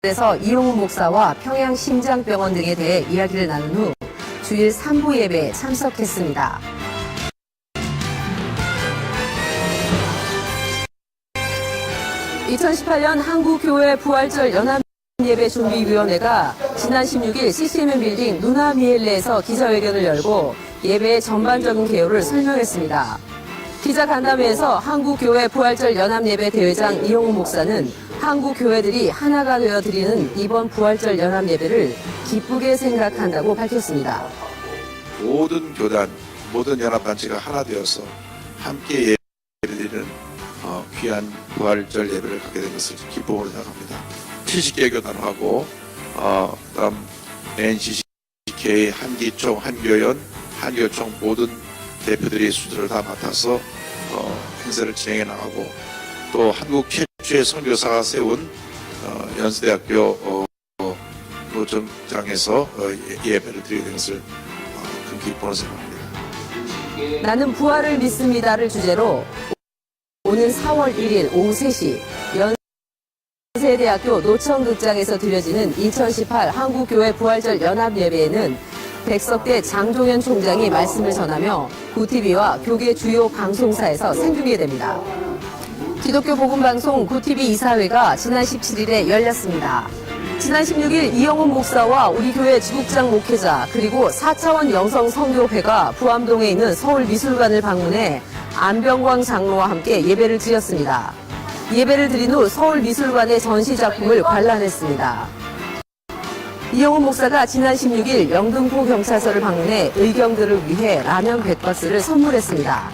그래서 이용훈 목사와 평양심장병원 등에 대해 이야기를 나눈 후 주일 3부 예배에 참석했습니다. (2018년) 한국교회 부활절 연합예배준비위원회가 지난 16일 CCM 빌딩 누나미엘레에서 기자회견을 열고 예배의 전반적인 개요를 설명했습니다. 기자 간담회에서 한국교회 부활절 연합예배 대회장 이용훈 목사는 한국 교회들이 하나가 되어 드리는 이번 부활절 연합예배를 기쁘게 생각한다고 밝혔습니다. 모든 교단, 모든 연합단체가 하나 되어서 함께 예배를 드리는 귀한 부활절 예배를 갖게 된 것을 기쁨으로 생각합니다. 70개 교단하고 그다음 NCCK, 한기총, 한교연, 한교총 모든 대표들이 수들을 다 맡아서 행사를 진행해 나가고 또 한국 최초의 선교사가 세운 연세대학교 노정장에서 예배를 드리게 된 것을 큰 기쁨으로 생각합니다. 나는 부활을 믿습니다를 주제로 오는 4월 1일 오후 3시 연세대학교 노천극장에서 드려지는 2018 한국교회 부활절 연합예배에는 백석대 장종현 총장이 말씀을 전하며 구TV와 교계 주요 방송사에서 생중계됩니다. 기독교 복음방송 구TV 이사회가 지난 17일에 열렸습니다. 지난 16일 이용훈 목사와 우리 교회 지국장 목회자 그리고 4차원 영성선교회가 부암동에 있는 서울미술관을 방문해 안병광 장로와 함께 예배를 드렸습니다. 예배를 드린 후 서울미술관의 전시작품을 관람했습니다. 이용훈 목사가 지난 16일 영등포 경찰서를 방문해 의경들을 위해 라면 100박스를 선물했습니다.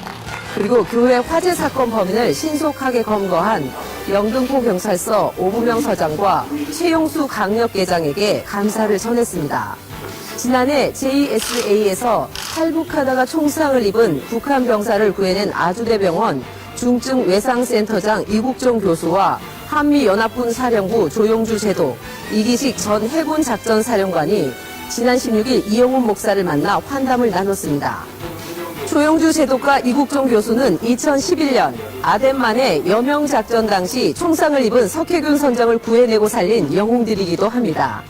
그리고 교회 화재 사건 범인을 신속하게 검거한 영등포 경찰서 오부명 서장과 최용수 강력계장에게 감사를 전했습니다. 지난해 JSA에서 탈북하다가 총상을 입은 북한 병사를 구해낸 아주대병원 중증 외상센터장 이국종 교수와 한미연합군 사령부 조용주 제독, 이기식 전 해군 작전사령관이 지난 16일 이용훈 목사를 만나 환담을 나눴습니다. 조용주 제독과 이국종 교수는 2011년 아덴만의 여명작전 당시 총상을 입은 석혜균 선장을 구해내고 살린 영웅들이기도 합니다.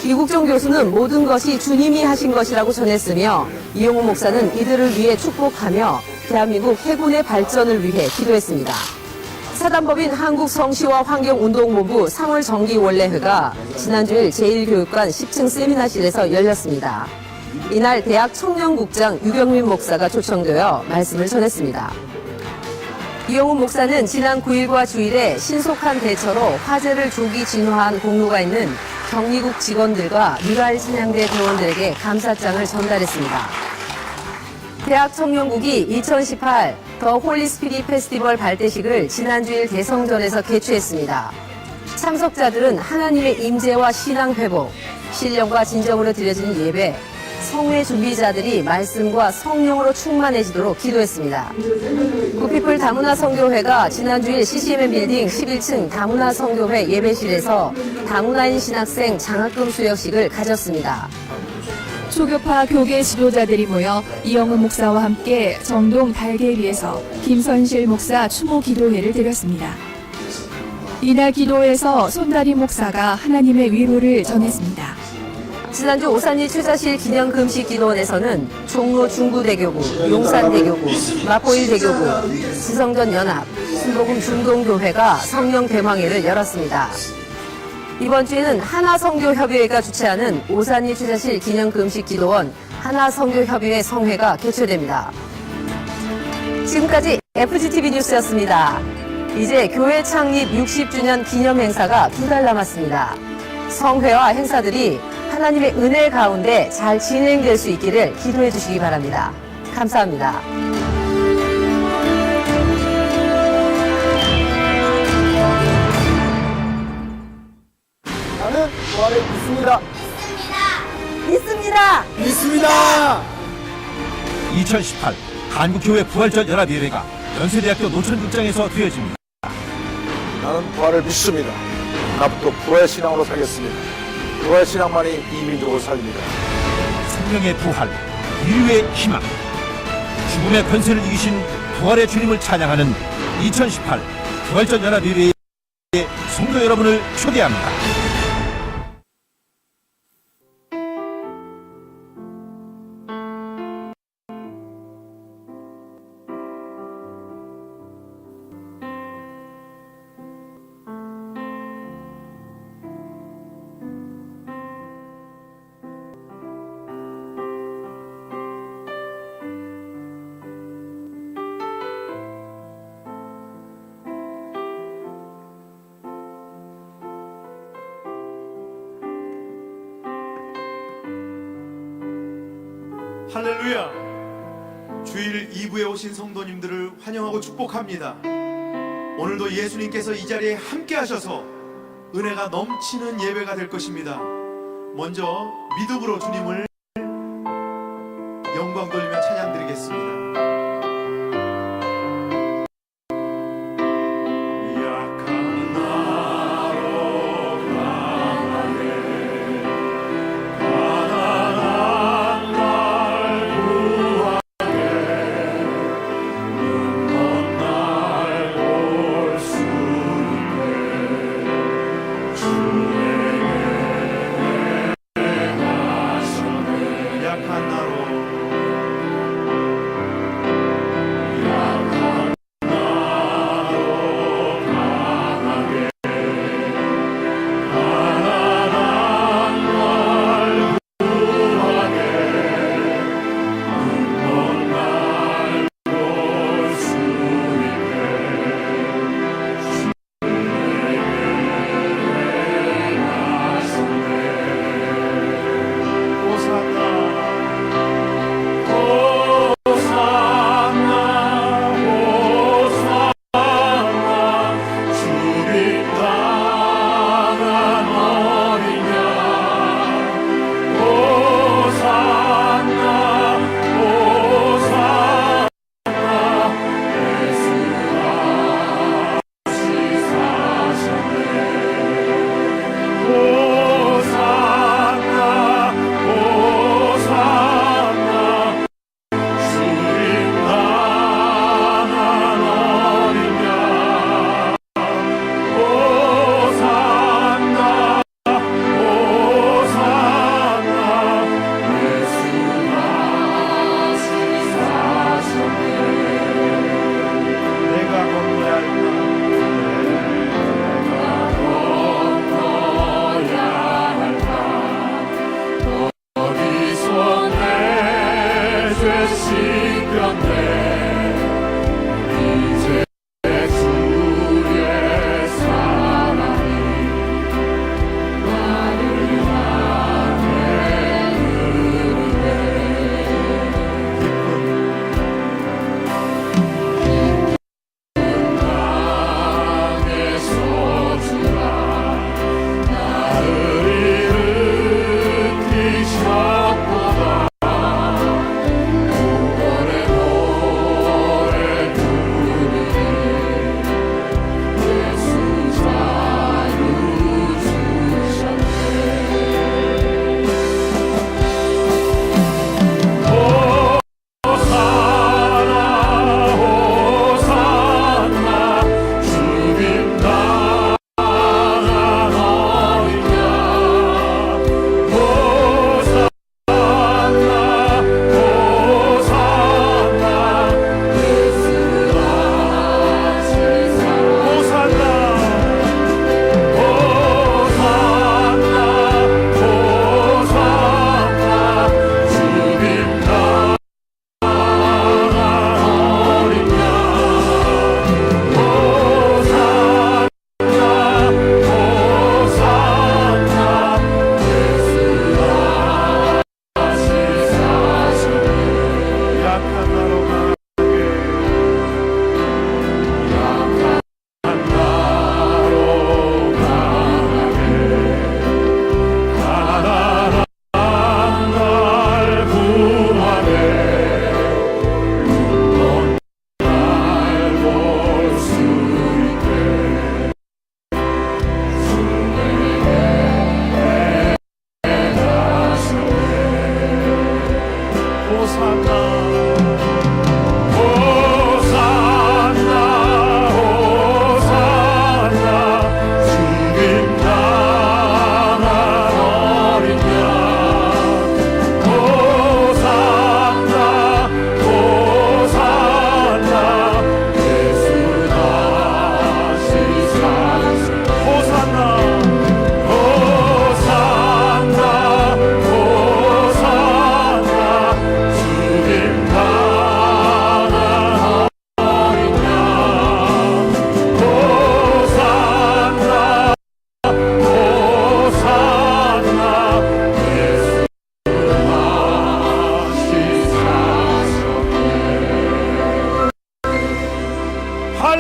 이국종 교수는 모든 것이 주님이 하신 것이라고 전했으며 이용훈 목사는 이들을 위해 축복하며 대한민국 해군의 발전을 위해 기도했습니다. 사단법인 한국성시와 환경운동본부 3월 정기원례회가 지난주일 제1교육관 10층 세미나실에서 열렸습니다. 이날 대학 청년국장 유경민 목사가 초청되어 말씀을 전했습니다. 이용훈 목사는 지난 9일과 주일에 신속한 대처로 화재를 조기 진화한 공로가 있는 경리국 직원들과 미랄신양대 대원들에게 감사장을 전달했습니다. 대학 청년국이 2018 더 홀리스피릿 페스티벌 발대식을 지난주일 대성전에서 개최했습니다. 참석자들은 하나님의 임재와 신앙 회복, 신령과 진정으로 드려지는 예배, 성회 준비자들이 말씀과 성령으로 충만해지도록 기도했습니다. 구피플 다문화 선교회가 지난주일 CCM 빌딩 11층 다문화 선교회 예배실에서 다문화인 신학생 장학금 수여식을 가졌습니다. 초교파 교계 지도자들이 모여 이용훈 목사와 함께 정동 달계리에서 김선실 목사 추모 기도회를 드렸습니다. 이날 기도에서 손다리 목사가 하나님의 위로를 전했습니다. 지난주 오산리 최자실 기념금식기도원에서는 종로 중구대교구, 용산대교구, 마포일대교구, 지성전 연합, 순복음 중동교회가 성령 대망회를 열었습니다. 이번 주에는 하나성교협의회가 주최하는 오산리 최자실 기념금식기도원 하나성교협의회 성회가 개최됩니다. 지금까지 FGTV 뉴스였습니다. 이제 교회 창립 60주년 기념행사가 2달 남았습니다. 성회와 행사들이 하나님의 은혜 가운데 잘 진행될 수 있기를 기도해 주시기 바랍니다. 감사합니다. 나는 부활을 믿습니다. 믿습니다. 믿습니다. 2018 한국교회 부활절 연합예배가 연세대학교 노천극장에서 드려집니다. 나는 부활을 믿습니다. 나부터 부활 신앙으로 살겠습니다. 부활 신앙만이 이 민족을 살립니다. 생명의 부활, 인류의 희망, 죽음의 권세를 이기신 부활의 주님을 찬양하는 2018 부활절 연합예배에 성도 여러분을 초대합니다. 할렐루야! 주일 2부에 오신 성도님들을 환영하고 축복합니다. 오늘도 예수님께서 이 자리에 함께 하셔서 은혜가 넘치는 예배가 될 것입니다. 먼저 믿음으로 주님을 영광 돌리며 찬양 드리겠습니다. 약한 나로 강하게 가난한 날 구하게 눈먼 날 볼 수 있게 주에게 나서네. 약한 나로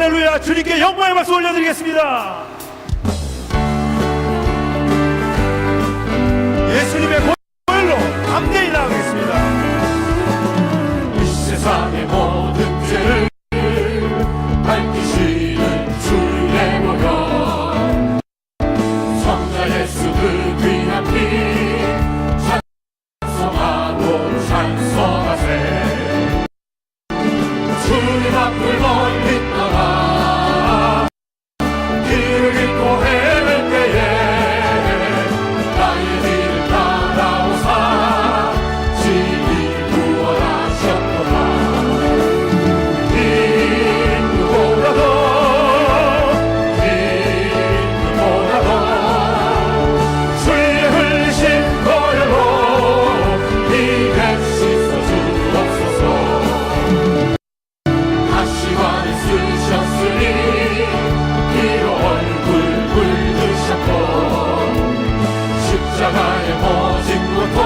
할렐루야. 주님께 영광의 박수 올려드리겠습니다. 예수님의 보혈로 함께 나가겠습니다. 이 세상의 모든 죄를 밝히시는 주의 보혈, 성자 예수 그 귀한 피 찬송하고 찬송하세. 주님 앞을 멀리 떠나 길을 잃고 헤맬 때에 나의 길을 따라오사 진리 구원하셨도다. 주의 흘리신 보혈로 이에 씻어 주옵소서. 가시관을 쓰셨으니 이로 얼굴 붉으셨고 십자가의 모진 고통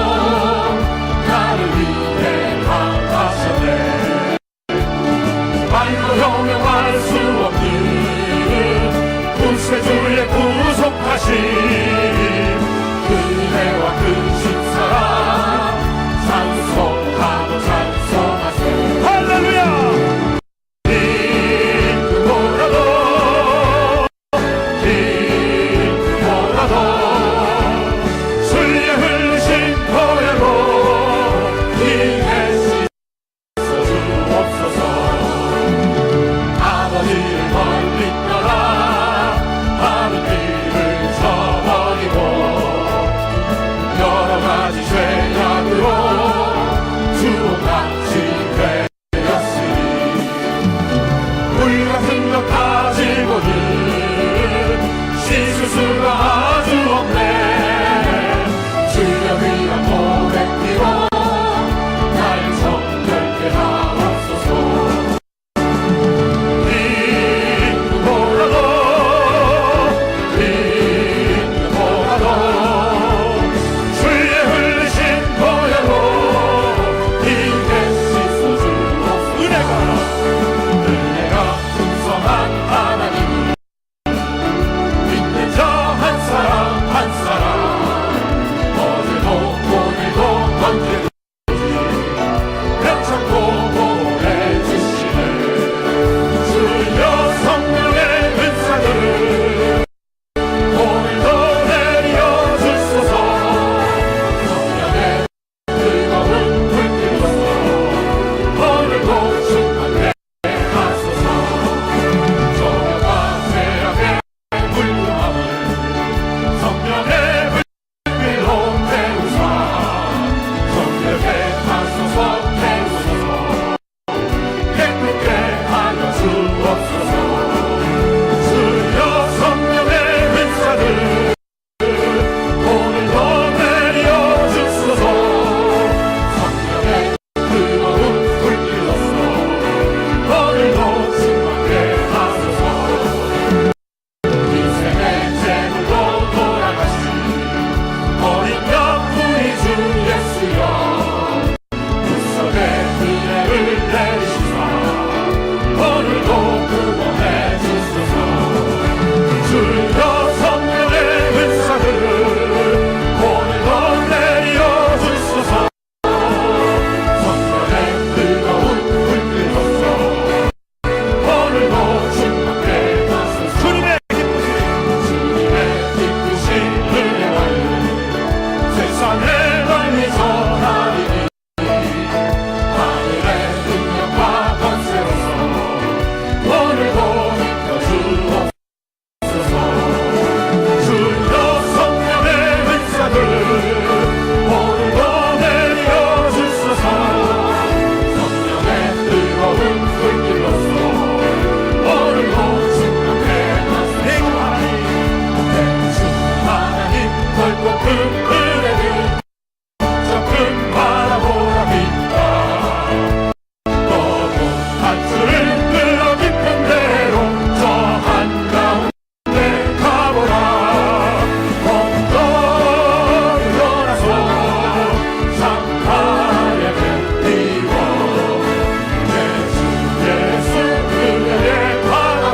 나를 위해 당하셨네. 말로 형용할 수 없는 구세주의 구속하심, 그대와 그 신사랑 찬송하고 찬송하세. 할렐루야. 주의 흘리신 보혈로 이에 씻어 주옵소서. 아버지를 멀리 떠나 다른 길을 저버리고 여러 가지 죄악으로 주같이 되었으니 물 같은 것 가지고는 씻을 수가 아주 없네. 주여 위한 고백기로 날 정결케 하옵소서. 주의 흘리신 보혈로 이에 씻어 주옵소서. 은혜가 풍성한 하나님, 믿는 자 한 사람 한 사람, 어제도 오늘도 언제든지 벽창고 보호해 주시네. 주여 성령의 은사들을 오늘도 내려 주소서. 성령의 뜨거운 불길로서 오늘도 충만케 하소서. 저녁과 죄악의 물구함을 성령의 불길로 태우사 정결케 하소서. 태우소서. 깨끗게 하여 주옵소서. 주여 성령의 은사들 오늘도 내려 주소서. 성령의 뜨거운 불길로서 오늘도 충만케 하소서. 인생의 제물로 돌아가신 어린 양분이 주 예수여, 구속의 은혜를 내리시사 오늘도 구원해 주소서. 주여 성령의 은사들을 오늘도 내려 주소서. 성령의 뜨거운 불길로서 오늘도 충만케 하소서. 주님의 주님의 기쁘신 은혜와는 세상에 널리 전하리니 하늘의 능력과 권세로서 오늘도 입혀 주옵소서. 주여 성령의 은사들을 오늘도 내려 주소서. 성령의 뜨거운 불길로서 오늘도 충만케 하소서. 주 하나님 넓고 큰 은혜를 적금 바라보라 빛나. 너무 한수를 끌어 깊은 대로 저 한가운데 가보라. 엉덩이 일어나서 상하에 뱉이워 내 주 예수 그의 바다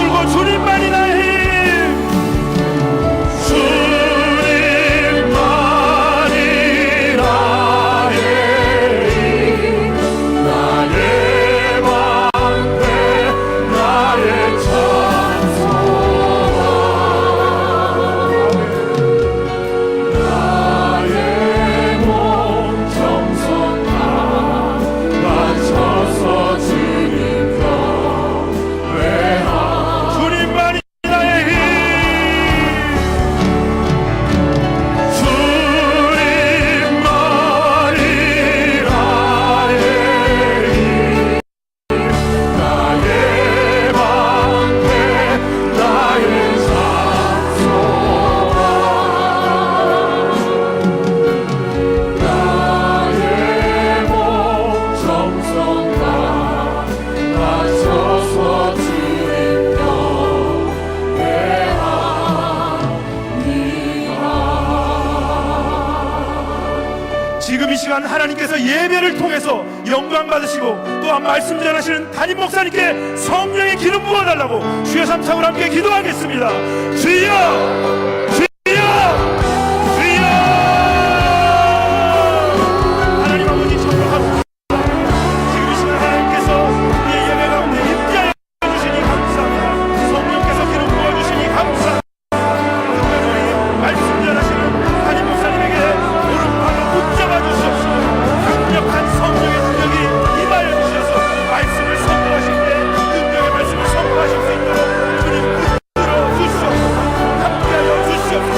울고 주님만이 나의 힘. 주님만이 나의 힘, 나의 방패, 나의 찬송가, 나의 몸 정성 다 바쳐서 주님 경배하. 주님만이 나의 힘. 주님만이 나의 힘, 나의 방패, 나의 찬송가, 나의 몸 정성 다 바쳐서 주님 경배합니다. 지금 이 시간 하나님께서 예배를 통해서 영광 받으시고 또한 말씀 전하시는 담임 목사님께 성령의 기름 부어달라고 주여 삼창으로 함께 기도하겠습니다. 주여, 주여, 주여. 하나님 아버지 축복합니다. 지금 이 시간 하나님께서 우리의 예배 가운데 임재하여 주시니 감사합니다. 성령께서 기름 부어주시니 감사합니다. 특별히 말씀 전하시는 담임 목사님에게 오른팔로 붙잡아 주시옵소서. 강력한 성령의 능력이 임하여 주셔서 말씀을 선포하실 때 능력의 말씀을 선포하실 수 있도록 주님 붙들어 주시옵소서. 함께하여 주시옵소서.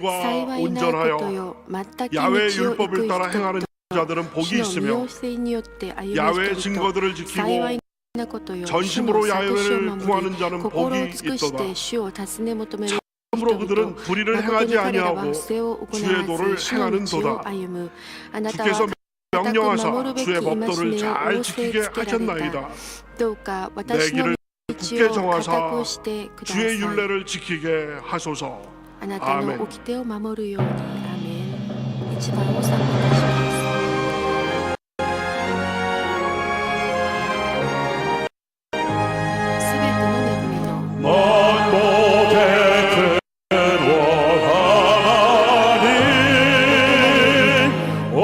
의와 幸いなこと 온전하여 よ。全く 야외 道を行く 율법을 따라 人 행하는 と 자들은 복이 主の 있으며 妙性によって歩む 야외 人々 증거들을 幸 지키고 いなことよ。主 전심으로 の諭しを 야외를 守り 구하는 자는 心を 복이 尽くし 있도다. て主を尋ね求める 참으로 그들은 불의를 誠 행하지 に彼らは 아니하고 不正を行 주의 わ 도를 ず主の 행하는 道を 도다. 歩む。あなた 주께서 は固く守 명령하사 るべき 주의 戒 법도를 めを 잘 仰せ 지키게 つけられた。 하셨나이다. どうか 내 私の 길을 道 굳게 を固 정하사 くしてくださ 주의 い。 율례를 지키게 하소서. あなたの 아멘. 掟を守るように。アーメン。一番を賛美いたします。すべての恵みの 만복의 근원 하나님 온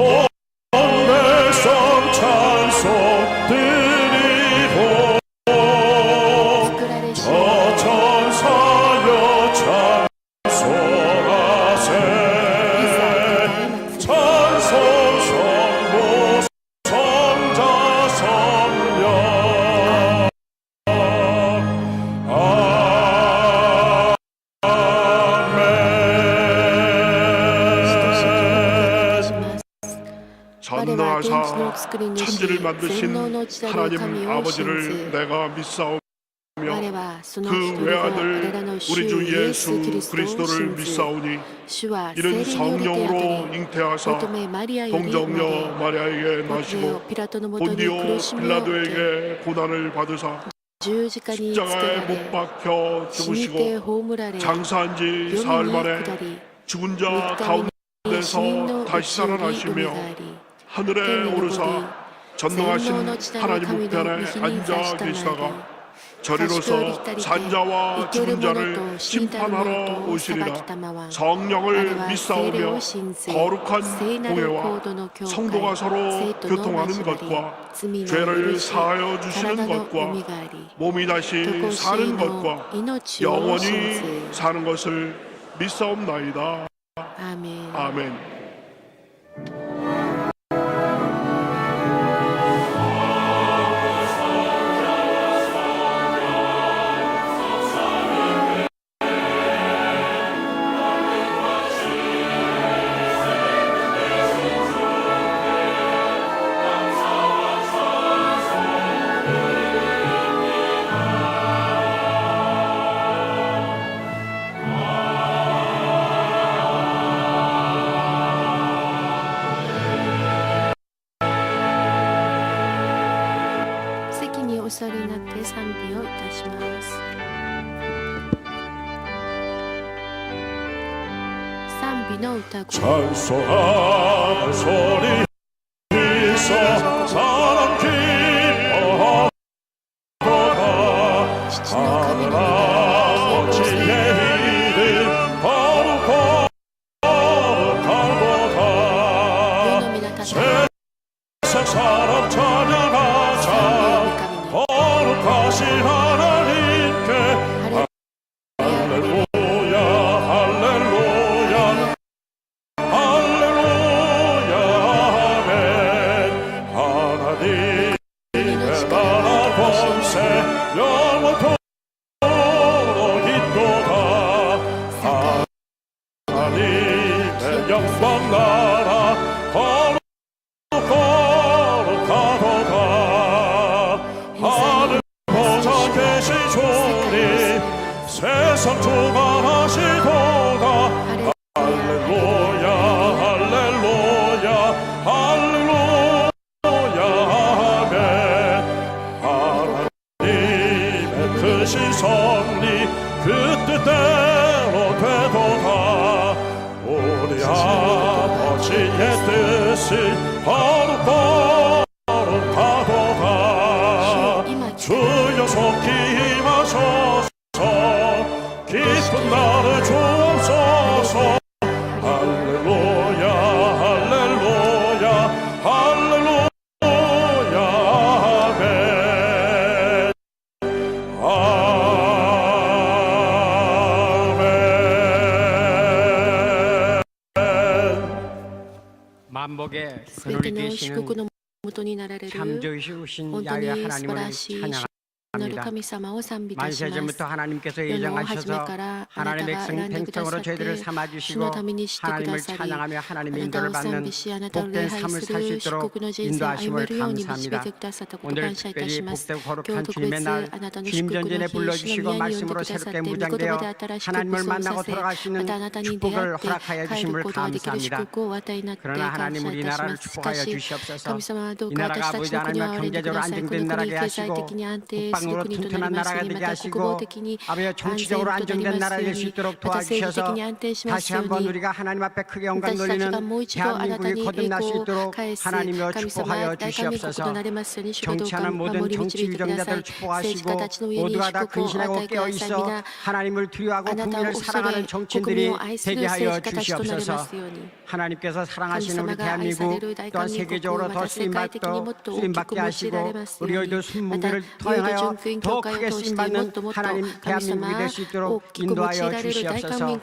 백성 찬송 드리고 作られし 천사여 찬송하세 찬송 성모 성자 성령 전능하사 천지를 만드신 하나님 아버지를 내가 믿사오며 그 외아들 우리 주 예수 그리스도를 믿사오니 이는 성령으로 잉태하사 동정녀 마리아에게 나시고 본디오 빌라도에게 고난을 받으사 十字架につけら 십자가에 못 れ 박혀 死にて 죽으시고 葬られ 장사한 지 世 사흘 に 만에 下り 죽은 3 자 日目に死人 가운데서 のう 다시 ちよりよみ 살아나시며 がえり 하늘에 天に昇り 오르사 전능하신 全能の地なる 하나님 神の 우편에 右に座 앉아 したまり 계시다가 賢い 저리로서 光りて 산자와 生ける 죽은 者 자를 と死んだ者 심판하러 と裁 오시리라 きたまわ 성령을 あれは聖霊 믿사오며 を信ず 거룩한 聖なる 공회와 行動の教会 성도가 서로 生徒の 교통하는 交わり 것과 罪の 죄를 許し 사하여 주시는 体のよ 것과 みがえり 몸이 다시 とこし 사는 の 것과 命を信 영원히 ず 사는 것을 믿사옵나이다. アーメン 아멘.お座りになって賛美をいたします。賛美の歌声 찬송하는 소리 있어 사람 기뻐하도다 父の神の御 아버지의 이름 거룩하도다 世の皆たち 세상 사람 찬양하자 神の 거룩하신 하나님께 할렐루야 할렐루야 할렐루야 아멘 하나님의 나라 권세 영원토록 있도다 하나님의 영광 나라 거룩하도다 하늘 보좌 계신 주님 세상 충만하시도다 할렐루야 할렐루야 할렐루야 아멘 하나님의 크신 섭리 그 뜻대로 되도다 우리 아버지의 뜻이 거룩하도다 주여 속히 임하소서 깊은 나를 주옵소서 할렐루야 할렐루야 할렐루야 아멘 만복의 すべ 근원이 ての祝 되시는 福の元になられる 참 좋으신 本当 야외 に素晴 하나님을 らしい 찬양 만세전부터 하나님께서 예정하셔서 하나님의 백성으로 저희들을 삼아주시고 하나님을 찬양하며 하나님의 인도를 받는 복된 삶을 살 수 있도록 인도하심을 감사합니다. 오늘 특별히 복되고 거룩한 주님의 날 주님 전전에 불러주시고 말씀으로 새롭게 무장되어 하나님을 만나고 돌아갈 수 있는 축복을 허락하여 주심을 감사합니다. 그러나 하나님 우리나라를 축복하여 주시옵소서. 이 나라가 아버지 하나님과 경제적으로 안정된 나라게 하시고 국방으로 튼튼한 나라가 되게 하시고 아버지 정치적으로 안정된 나라가 될 수 있도록 도와주셔서 다시 한번 우리가 하나님 앞에 크게 영광 돌리는 대한민국이 거듭날 수 있도록 하나님이여 축복하여 주시옵소서. 정치하는 모든 정치 유정자들을 축복하시고 모두가 다 근신하고 깨어있어 하나님을 두려워하고 국민을 사랑하는 정치인들이 되게 하여 주시옵소서. 하나님께서 사랑하시는 우리 대한민국 또한 세계적으로 더 쓰임받게 하시고 우리 여의도 순문기를 통하여 더 크게 쓰임받는 하나님 대한민국이 될 수 있도록 인도하여 주시옵소서.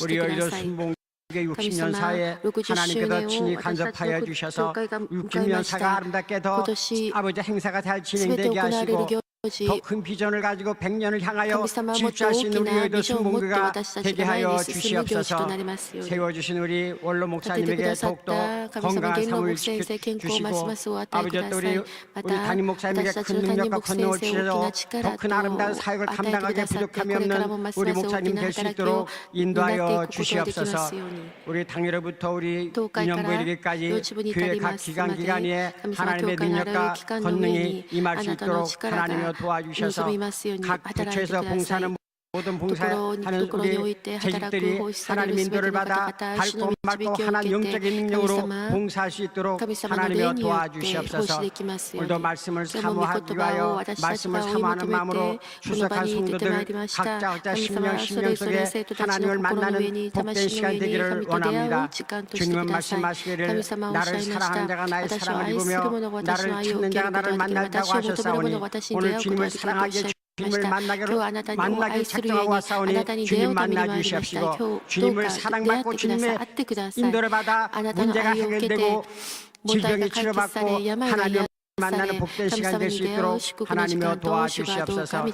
우리 여의도 순봉 60년 사이에 하나님께서 친히 간섭하여 주셔서 60년 사가 아름답게 더 아버지 행사가 잘 진행되게 하시고 더 큰 비전을 가지고 100년을 향하여 질주할 수 있는 우리 여의도 순봉교가 되게 하여 주시옵소서. 세워주신 우리 원로 목사님에게 더욱더 건강한 삶을 지켜주시고 아버지 또 우리 담임 목사님에게 큰 능력과 권능을 주셔서 더 큰 아름다운 사역을 감당하게 부족함이 없는 우리 목사님 될 수 있도록 인도하여 주시옵소서. 우리 당일로부터 우리 2년부에 이르기까지 교회 각 기관에 하나님의 능력과 권능이 임할 수 있도록 하나님이 도와주셔서 각 부처에서 봉사하는 모든 봉사하는 우리 재직들이 하나님의 인도를 받아 밝고 맑고 하나님 영적인 능력으로 봉사할 수 있도록 하나님이여 도와주시옵소서. 오늘도 말씀을 사모하기 위하여 말씀을 사모하는 마음으로 출석한 성도들 각자 심령 속에 하나님을 만나는 복된 시간 되기를 원합니다. 주님은 말씀하시기를 나를 사랑하는 자가 나의 사랑을 입으며 나를 찾는 자가 나를 만날다고 하셨사오니 오늘 주님을 사랑하기에 주님을 만나기 작정하고 왔사오니 주님 만나 주시옵시고 주님을 사랑받고 주님의 인도를 받아 문제가 해결되고 질병이 치료받고 하나님을 만나는 복된 시간 될 수 있도록 하나님이여 도와주시옵소서.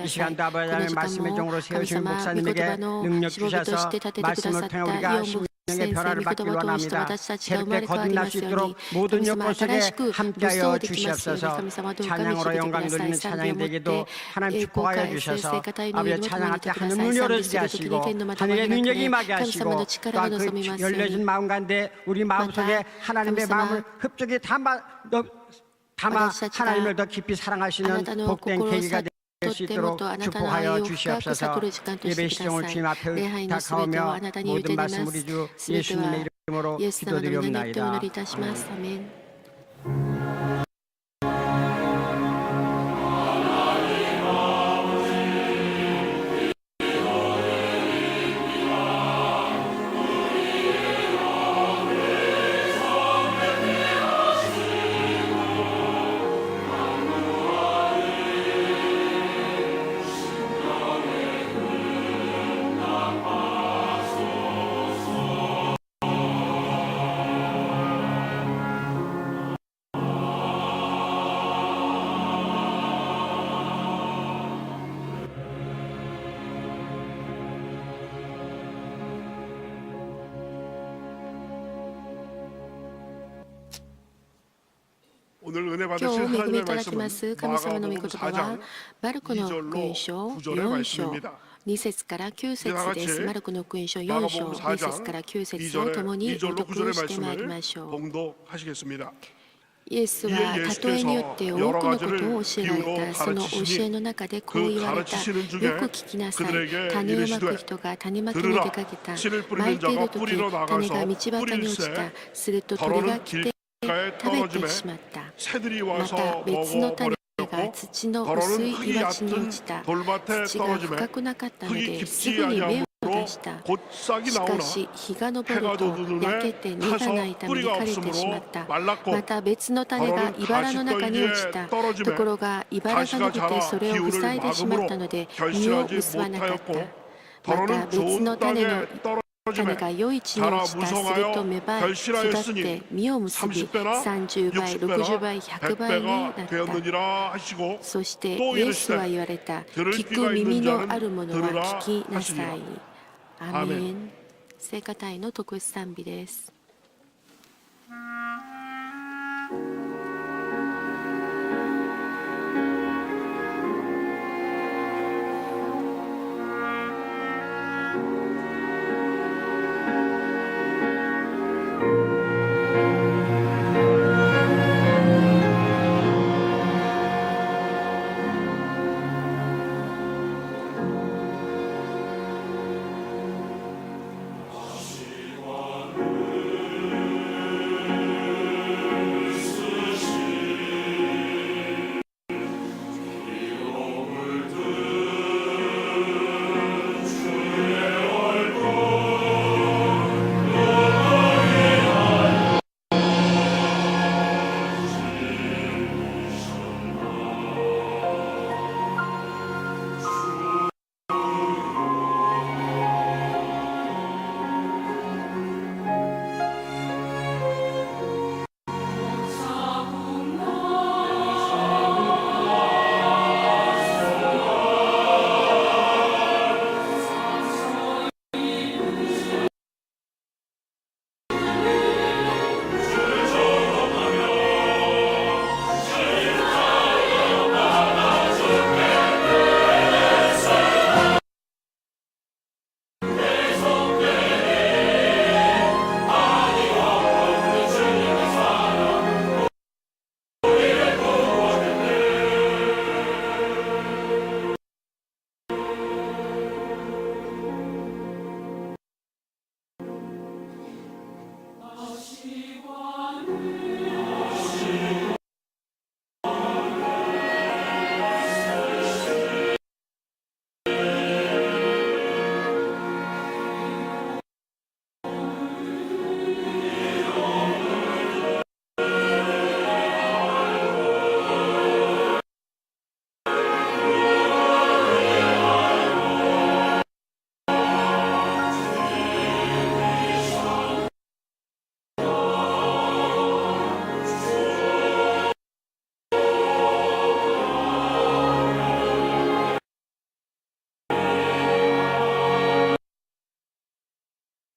이 시간도 아버지 하나님의 말씀의 종으로 세우신 목사님에게 능력 주셔서 말씀을 통해 우리가 생명의 변화를 받기 원합니다. 새롭게 거듭날 수 있도록 모든 여건 속에 함께하여 주시옵소서. 찬양으로 영광 돌리는 찬양이 되기도 하나님 축복하여 주셔서 아버지 찬양할 때 하늘 문이 열어지게 하시고 하늘의 능력이 임하게 하시고 또한 그 열려진 마음 가운데 우리 마음속에 하나님의 마음을 흡족히 담아 하나님을 더 깊이 사랑하시는 복된 계기가 될 수 있도록 축복하여 주시옵소서. 예배 시정을 주님 앞에 부탁하오며 모든 말씀 우리 주 예수님의 이름으로 기도드리옵나이다. 아멘. 오늘 은혜 今日 받으실 恵み 하나님의 いただきます 말씀은 神様の御 마가복음 言葉は 4장 マルコの福音書 2절의 4章 말씀입니다. 2節から9節 다 です 같이 マルコの福音書4章 마가복음 2節 4장 から9節を共に 2절로 読 9절의 してまいりま 말씀을 しょう 봉독하시겠습니다. イエスは例えによって多くのことを教えられたその教えの中でこう言われたよく聞きなさい種をまく人が種まきに出かけたまいている時種が道端に落ちたすると鳥が来て食べてしまったまた別の種が土の薄い岩地に落ちた土が深くなかったのですぐに芽を出したしかし日が昇ると焼けて根がないために枯れてしまったまた別の種が茨の中に落ちたところが茨が伸びてそれを塞いでしまったので実を結ばなかったまた別の種の種が良い知能をしたすると芽生え育って実を結び30倍60倍100倍になった。 되었느니라 하시고 そしてイエスは言われた。聞く耳のある者は聞きなさい。アーメン。聖歌隊の特別賛美です。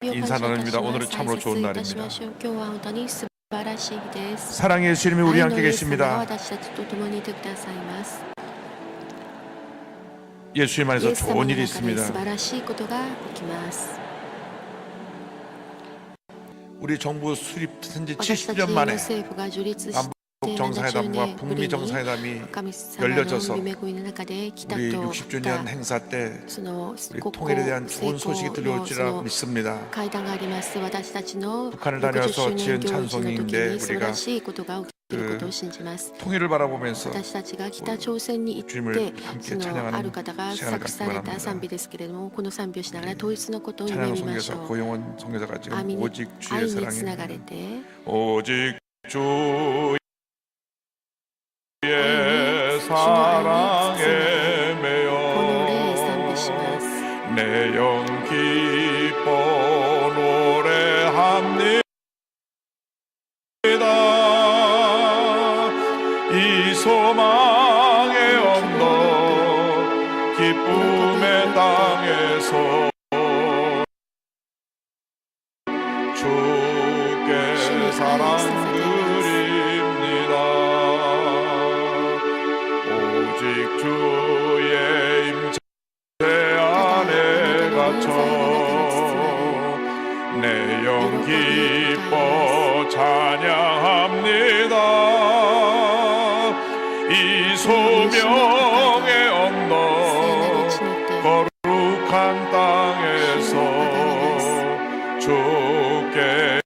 인사 나눕니다. 오늘은 참으로 좋은 날입니다. 今日は本当に素晴らしい日です。 사랑의 예수님이 우리 愛の 함께 イエス様が 계십니다. 私たちと共にいてくださいます。 예수님 イ 안에서 エス様 좋은 の 일이 中で素 있습니다. 晴らしいことが起きます。 우리 정부 수립 한지 私たち 70년 の 만에 政府が樹立して 남북 70 정상회담과 年ぶ 북미 りに 정상회담이 神様の 열려져서 御恵みの中で北 우리 と 60주년 北 행사 때 その 우리 国 통일에 交 대한 成 좋은 소식이 功のそ 들려올지라 の 믿습니다. 会談があります。私たちの 북한을 60 다녀서 周年 지은 行事の時 찬송인데 に素晴 우리가 らしいことが起きることを信じます。 통일을 바라보면서 私たちが北朝鮮に行って 주님을 そ 함께 の 찬양하는 ある方が 시간을 作され 갖기를 た賛 합니다. 美ですけれども、この賛美をしながら統一のことを祈 찬양 りまし 선교사 ょう。 고영원 선교사가 愛 지금 に 오직 愛 주의 につながれ 사랑입니다. て 오직 주의 사랑에 사랑에 この 매여 礼賛美します。 내 영 기뻐 노래합니다. 이 소망의 언덕 기쁨의 땅에서 주께 사랑 드립니다. 오직 주의 임재 안에 갇혀 내 영 기뻐 찬양합니다. 이 소명의 언덕 거룩한 땅에서 주께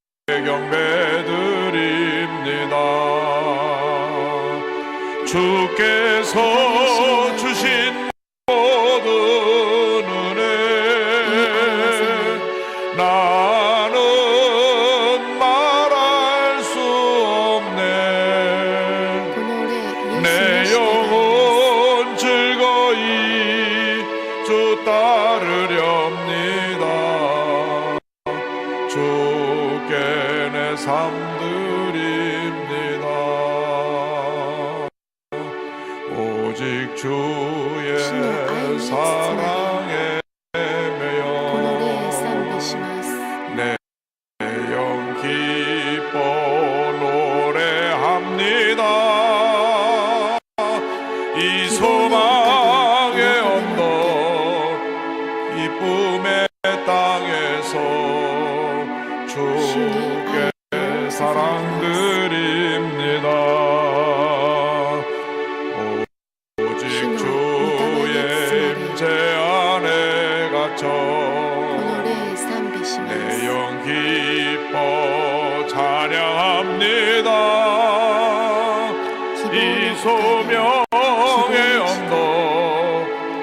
경배드립니다. 주께서 주신 모든 은혜 나는 말할 수 없네. この礼、イエス 내 に従い 영혼 즐거이 주 따르렵니다. 주께 내 삶 드립니다. 오직 주의 사랑에 매여 내 영 기뻐 노래합니다. 이 소망의 언덕 기쁨의 땅에서 주께 사랑 드립니다. 오직 주의 임재 안에 갇혀 내 영 기뻐 찬양합니다. 이 소명의 언덕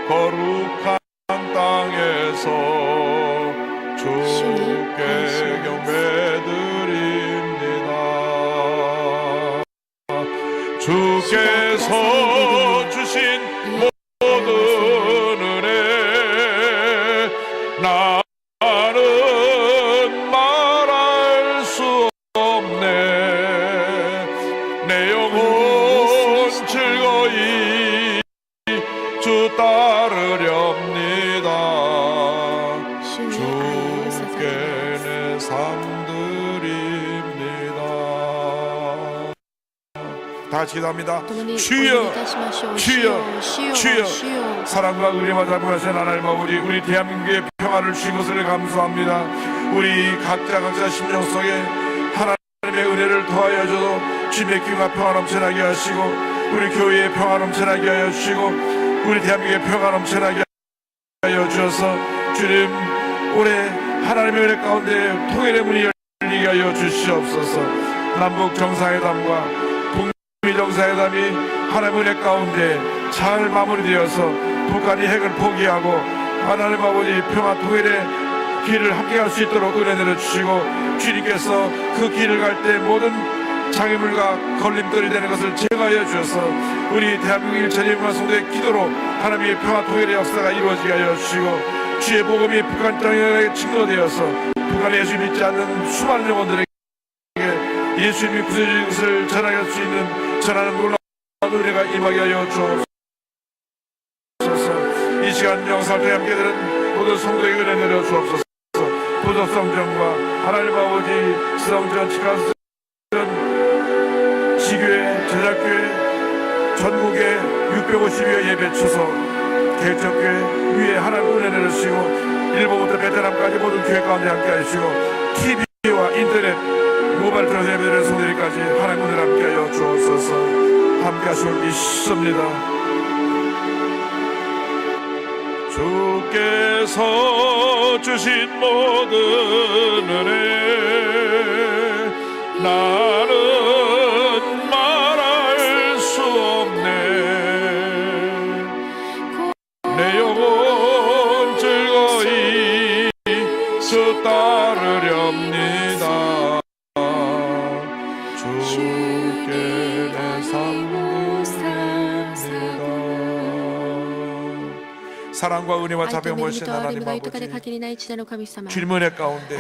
거룩한 땅에서 주께 경배드립니다. 주께서 주신 모든 은혜 나는 말할 수 없네. 내 영혼 즐거이 주 따르렵니다. 주께 내 삶 드립니다. 다 같이 기도합니다. 주여 주여 주여 사랑과 은혜와 자비하신 하나님 아버지, 우리 대한민국의 평화를 주신 것을 감사합니다. 우리 각자 심령 속에 하나님의 은혜를 더하여 줘도 주님의 기운과 평화 넘쳐나게 하시고 우리 교회의 평화 넘쳐나게 하여 주시고 우리 대한민국의 평화 넘쳐나게 하여 주셔서 주님 올해 하나님의 은혜 가운데 통일의 문이 열리게 하여 주시옵소서. 남북 정상회담과 북미 정상회담이 하나님의 은혜 가운데 잘 마무리되어서 북한이 핵을 포기하고 하나님 아버지 평화 통일의 길을 함께 갈 수 있도록 은혜 내려주시고 주님께서 그 길을 갈 때 모든 장애물과 걸림돌이 되는 것을 제거하여 주셔서 우리 대한민국 일천일만 성도의 기도로 하나님의 평화 통일의 역사가 이루어지게 하여 주시고 주의 복음이 북한 땅에 증거되어서 북한에 예수 믿지 않는 수많은 영혼들에게 예수님이 구세주신 것을 전할 수 있는 전하는 놀라운 은혜가 임하게 하여 주옵소서. 이 시간 영상을 함께 들은 모든 성도에게 은혜 내려 주옵소서. 부덕성전과 하나님 아버지 지성전 치카스 지교회 제작교회 전국에 650여 예배 추서 개척교회 위에 하나님 은혜 내려주시고 일본부터 베트남까지 모든 교회 가운데 함께 하시고 TV와 인터넷 모바일 들어서 예배드리는 성도들까지 하나님 은혜를 함께 하여 주옵소서. 함께 하시고 믿습니다. 주께서 주신 모든 은혜 나는 말할 수 없네. 내 영혼 즐거이 주 따르렵니다. 주께 내 삶 사랑과 은혜와 자비가 모신 하나님 아버지, 주님 은혜 가운데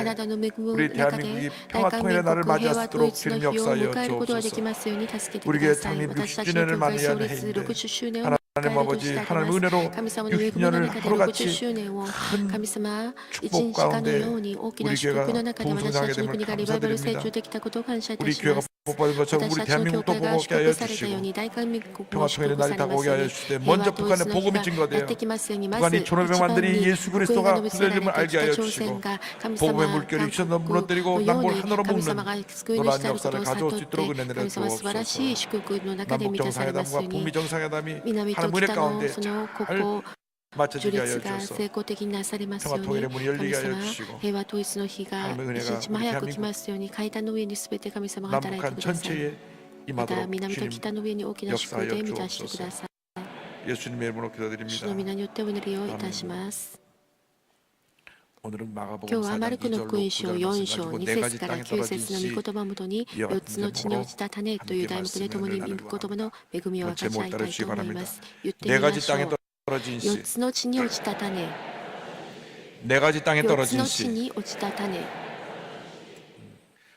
우리 대한민국이 평화통일의 날을 맞이할 수 있도록 주님 역사하여 주옵소서. 우리에게 창립 60주년을 맞이하는 해인데 하나님 아버지, 하나님 은혜로 60년을 하루같이 큰 축복 가운데 우리 교회가 동성장하게 됨을 감사드립니다. 우리 교회가 복받은 것처럼 우리 대한민국도 복받게 하여 주시고 평화통일의 날이 다가오게 하여 주시되 먼저 북한의 복음이 증거되어 북한이 1500만들이 예수 그리스도가 구세주임을 알게 하여 주시고 복음의 물결이 휘쳐서 무너뜨리고 남북을 하나로 묶는 노란 역사를 가져올 수 있도록 은혜 내려 주옵소서. 남북 정상회담과 북미 정상회담이 하나님 은혜 가운데 잘 맞춰지게 하여 주셔서 평화통일의 문이 열리게 하여 주시고 하나님의 은혜가 우리 대한민국 남북한 전체에 임하도록 주님 역사하여 주옵소서. 예수님의 이름으로 기도드립니다. 아멘. 오늘은 마가복음 4장 2절로 9절 말씀 가지고 4가지 땅에 떨어진 씨 이와 같은 제목으로 함께 말씀을 나누고요. 제 못 따르시기 바랍니다. 4가지 땅에 떨어진 씨, 4가지 땅에 떨어진 씨,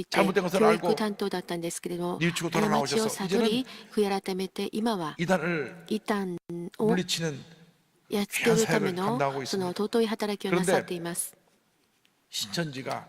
いて 잘못된 것을 教育 알고 担当だったんですけれども、 뉘우치고 過ちを 돌아나오셔서 悟り悔い改めて今は 이단을 異端を 물리치는 やっつけるため 귀한 사역을 の 감당하고 その 있습니다. 尊い働きをなさっています。 신천지가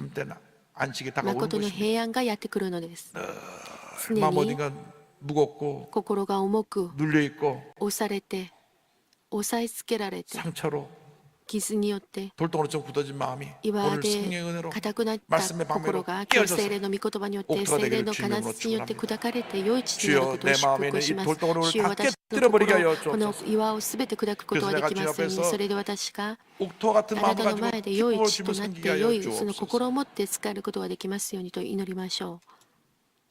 참된 안식이 다가오는 誠の 것입니다. 平安がやってくるのです。常 마음 に 어딘가 무겁고 心が重く 눌려 있고 押されて押さえつけられて 상처로 傷によって 돌덩어리 좀 굳어진 마음이 岩 오늘 で 성령의 은혜로 硬くなった 말씀의 心 방면으로 が今日 깨어져서 聖霊の御言葉によって 옥토가 聖霊 되기를 の 주님으로 金槌によって砕かれて良い地になる 주여 ことを 내 祝 마음에 福 있는 し 이 ます。 돌덩어리를 主よ 다 私の 깨뜨려버리게 心 하여 をこの 주옵소서. 岩をすべて砕くことができますように、 그래서 내가 それで私が 옥토 같은 あな 마음을 たの 가지고 前で良い 기쁨을 地と 주며 なっ 섬기게 て 하여 良いその 주옵소서. 心を持って使えることができますようにと祈りましょう。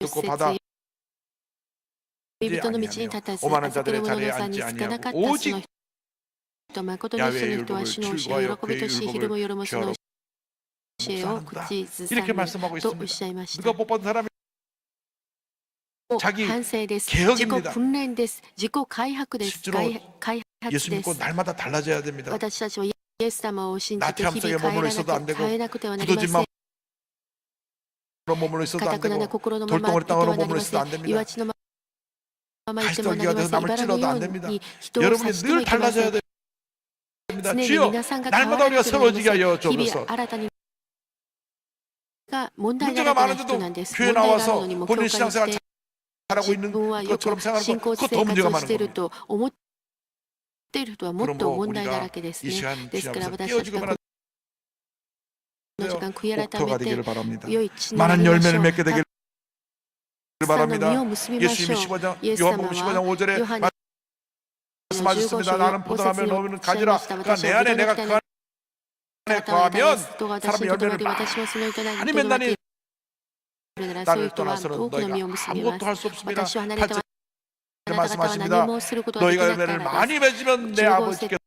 듣고 받아 恋人の道に立たず、 오만한 預ける 자들의 者の 자리에 座に 앉지 つかなかった 아니하고 その 오직 と誠にその人は主の教えを喜びとし、昼も夜もその教えを口ずさ 이렇게 む 말씀하고 とおっしゃいま 있습니다. した。 누가 못 받은 사람이 反省です。 개혁입니다. 自己訓練です。自己開発です。 실제로 開発 예수 で 믿고 す。 날마다 달라져야 됩니다. 私たちはイエス様を信じて 나태함 日 속에 々 머물러 있어도 안 変 되고 えなくてはなりま 굳어진 せん。 마음으로 머물러 있어도 か 안 たくなな 되고 心のままい 돌덩어리 ては 땅으로 なり 머물러 ませ 있어도 ん 안 。 岩 됩니다. 地のままいてはなり 가시떨기가 ま 돼서 せん。 남을 茨の 찔러도 よ 안 う 됩니다. に人を刺 여러분이 しても 늘 いけませ 달라져야 ん。 됩니다. 常に 주여 皆さんが 날마다 変わら 우리가 なくてはなりま 세워지게 せん。 하여 日々 주옵소서. 新たにが問題が 문제가 ある人 많은데도 なんです。 교회 問題がある 나와서 のにも教 본인 会に 신앙생활 して 잘하고 自 있는 分はよく 것처럼 생각하는 信 거 仰 그거 生 더 活 문제가 を 많은 している 겁니다. と思っている人はもっと 그러므로 問題だら 우리가 けです 이 ね。 시간 ですから 지나면서 私たち 깨어지기만 がこの時間悔い改 옥토가 めて 되기를 바랍니다. 良い地にな 많은 りましょ 열매를 う。 맺게 た 되기를 くさんの実 바랍니다. を結びまし 예수님이 ょう。 15장 イエス様 요한복음 15장 は 5절에 ヨハネ 말씀하셨습니다. 15 나는 章 포도나무에 5節に 너희는 おっしゃい 가지라. ました。 그가 私 내 は 안에 ブドウ 내가 の 그 種 안에 あなたは種 거하면 と私に 사람의 とどま 열매를 り私もその人に 많이 とどまって 맺나니 いるならそういう 나를 人は 떠나서는 多くの実を 너희가 結びま 아무것도 す。 할 수 없습니다. 私を離れては 8절에 あなた方は何もすることができ 너희가 なくな 열매를 る 많이 맺으면 내 15 아버지께서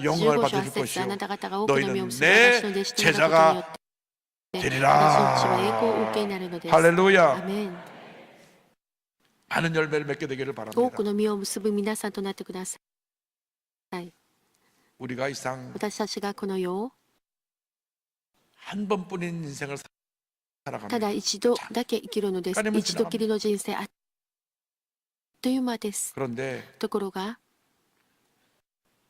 영광을 15章 받으실 8節あ 것이요 なた方が多くの実を 너희는 結び私の 내 弟子となることによって私の 되리라. 父は栄光を受けになるのです。ア 할렐루야. メン。 많은 열매를 맺게 되기를 多 바랍니다. くの実を結ぶ皆さんとなってください。 우리가 이상 私たちがこの世を 한 번뿐인 인생을 た 살아갑니다. だ一度だけ生きるのです。 金持ち一度きりの人生あっという間です。 그런데 ところが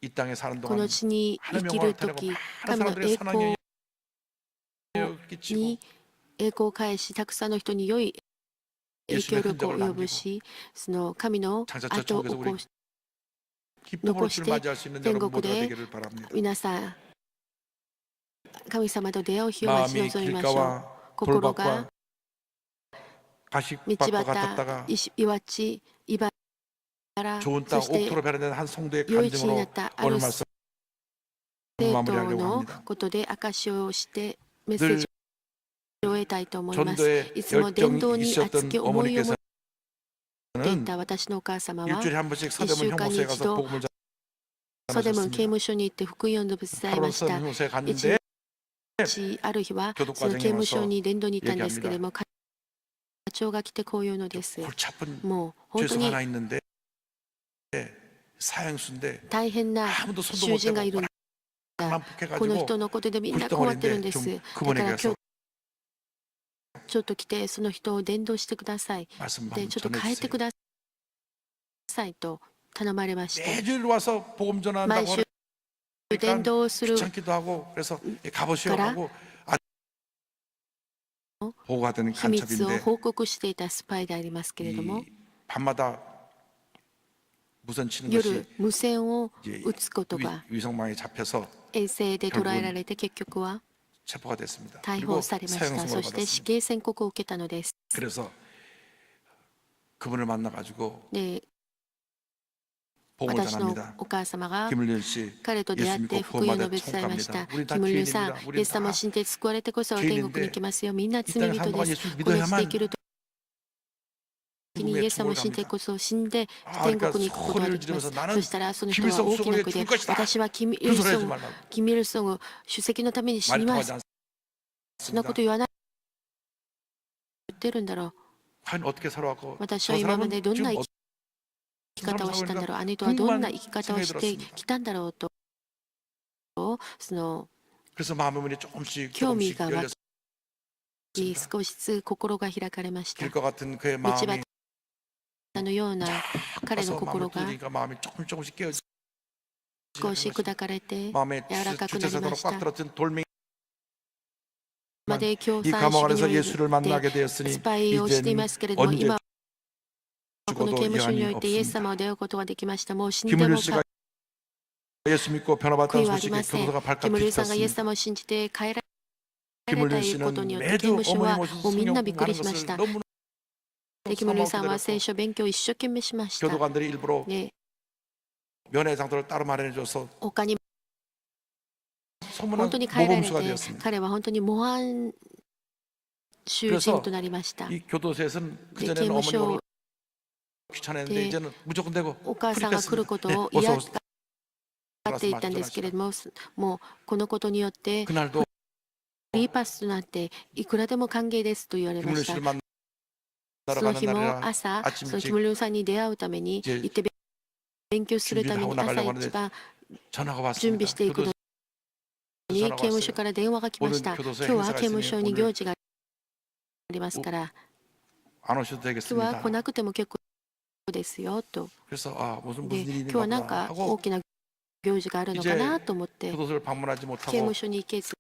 이 땅에 사는 この 동안 地に生 하나님의 き 영광을 ると 타려고 き 많은 神の 사람들의 栄 선한 光 영향을 끼치고 に栄光を返し、たくさんの人に良い影響力を及ぼし、その神の 장차 後を 천국에서 起 우리 こし 기쁨으로残 주를 して 맞이할 수 있는 天 여러분 国 모두가 で 되기를 바랍니다. 皆さん神様と出会う日を待ち 마음이 望みましょう。 길가와 心が 돌밭과 道 가시밭과 端 같았다가 岩地茨 좋은 そ 땅 して 옥토로 변화된 한 성도의 良い地にな 간증으로 ったあ 오늘 る 말씀 生徒 마무리하려고 の 합니다. ことで証しをしてメッセージを得たいと思います。 전도에 いつも伝道 열정이 に熱 있었던 き思いを持ってい 어머니께서는 た私のお母様は 일주일에 한 번씩 서대문 일주일에 형무소에 한 가서 번씩 복음을 ソデムン刑 전하셨습니다. 務所に行って福音を述べ伝えま 하루 した。 서대문 형무소에 一 갔는데 日ある日は 교독 その刑 과정에 務所 와서 に伝道に行ったんですけれども、課長が来てこういうのです。 골치 아픈 もう本当 죄수 に 하나 있는데 사형수인데 大変な 아무도 손도 囚 못 人がいるん 대고 だ。 난폭해가지고 この人のことでみんな困ってるんです。 굴덩어리인데 だ 좀 か 그분에게 ら 가서 ちょっと来てその人を伝道してください。 말씀 で、 한번 ちょっと帰ってく 전해주세요. ださいと頼まれました。 매주일 와서 복음 毎 전한다고 週伝道をする 귀찮기도 하고 그래서 가보시오 가라. 하고 보고하던 秘密を 간첩인데 報告していたスパイでありますけれども、 이 밤마다 무선 치는 夜 것이 無線を 이제 打つことが 위성망에 잡혀서 衛星で捉えられて結局は 체포가 됐습니다. 逮 그리고 捕されました。 사형 そ 선고를 して死 받았습니다. 刑宣告を受けたのです。 그래서 그분을 만나가지고 で、 복음을 私の 전합니다. お母様が 김을련 씨 彼と出会って福音を述べ伝えました。キム・リュウさん、イエス様を信じて救われてこそ天国に行きますよ。みんな罪人です。この地で生きるときにイエス様を信じてこそ死んで天国に行くことができます。そしたらその人は大きな声で、私はキム・イルソンを主席のために死にます。そんなこと言わない。言ってるんだろう。 과연 어떻게 살아왔고 私 저 は今ま 사람은 でどんな 지금 生き方をしたんだろう。姉とはどんな生き方をしてきたんだろうと、その 그래서 마음의 문이 조금씩 교미가 열렸습니다. 少しずつ心が開かれました。 길것 같은 그의 道 마음이 端のような彼の 가서 心 마음을 が 두드리니까 마음이 조금씩 깨어지 少し砕かれて 마음에 柔らかくなり 주체사도로 ました 꽉 들었던 돌멩이 まで共 이 産 감옥 主 안에서 義に 예수를 よっ 만나게 て 되었으니 スパイをしていますけれども、 언제 今この刑 죽어도 務所にお 여한이 いてイエス 없습니다. 様を出会うことができました。もう死んでも 김을류 씨가 예수 믿고 悔 변화받다는 いはあり 소식에 ません。 교도소가 キ 발칵 ム・ルーさんがイエス 뒤집혔습니다. 様を信じて帰られた 김을류 いうこと 씨는 によって 매주 刑務所は 어머님 모셔서 もうみんな 성경 びっくり 공부하는 しまし 것을 た。 너무 でキム・ルーさんは聖書勉強を一生懸命しました。 교도관들이 일부러 で 면회장들을 따로 마련해줘서 他に 소문난 本当に帰られ 모범수가 て 되었습니다. 彼は本当に模範囚人となりました。 이 교도소에서는 で刑 그전에는 務所 어머님을 귀찮았는데 네. 이제는 무조건 되고 お母さんが来ることを 어서 嫌 오세요. っていったんですけれども、もうこのことによって 그날도 フリーパスとなっていくらでも歓迎ですと言われま 김문료 した。 씨를 만나러 その 가는 日も 날이라 朝、 아침 そのキ 일찍 ム・ルンさんに出会うために 이제 行って勉強するために 준비를 하고 朝 나가려고 一番 전화가 準備 왔습니다. していくのに 전화가 刑務 왔어요. 所から電話が来ました。 오늘 今 교도소에 日は 행사가 刑務 있으니 所に 오늘 行事がありますから、 안 오셔도 今日は 되겠습니다. 来なくても結構ですよと。 그래서 아 무슨 で、 일이 今日は 있나 なんか 보다 大 하고 きな行事があるのかなと思って 교도소를 방문하지 刑 못하고 務所に行けず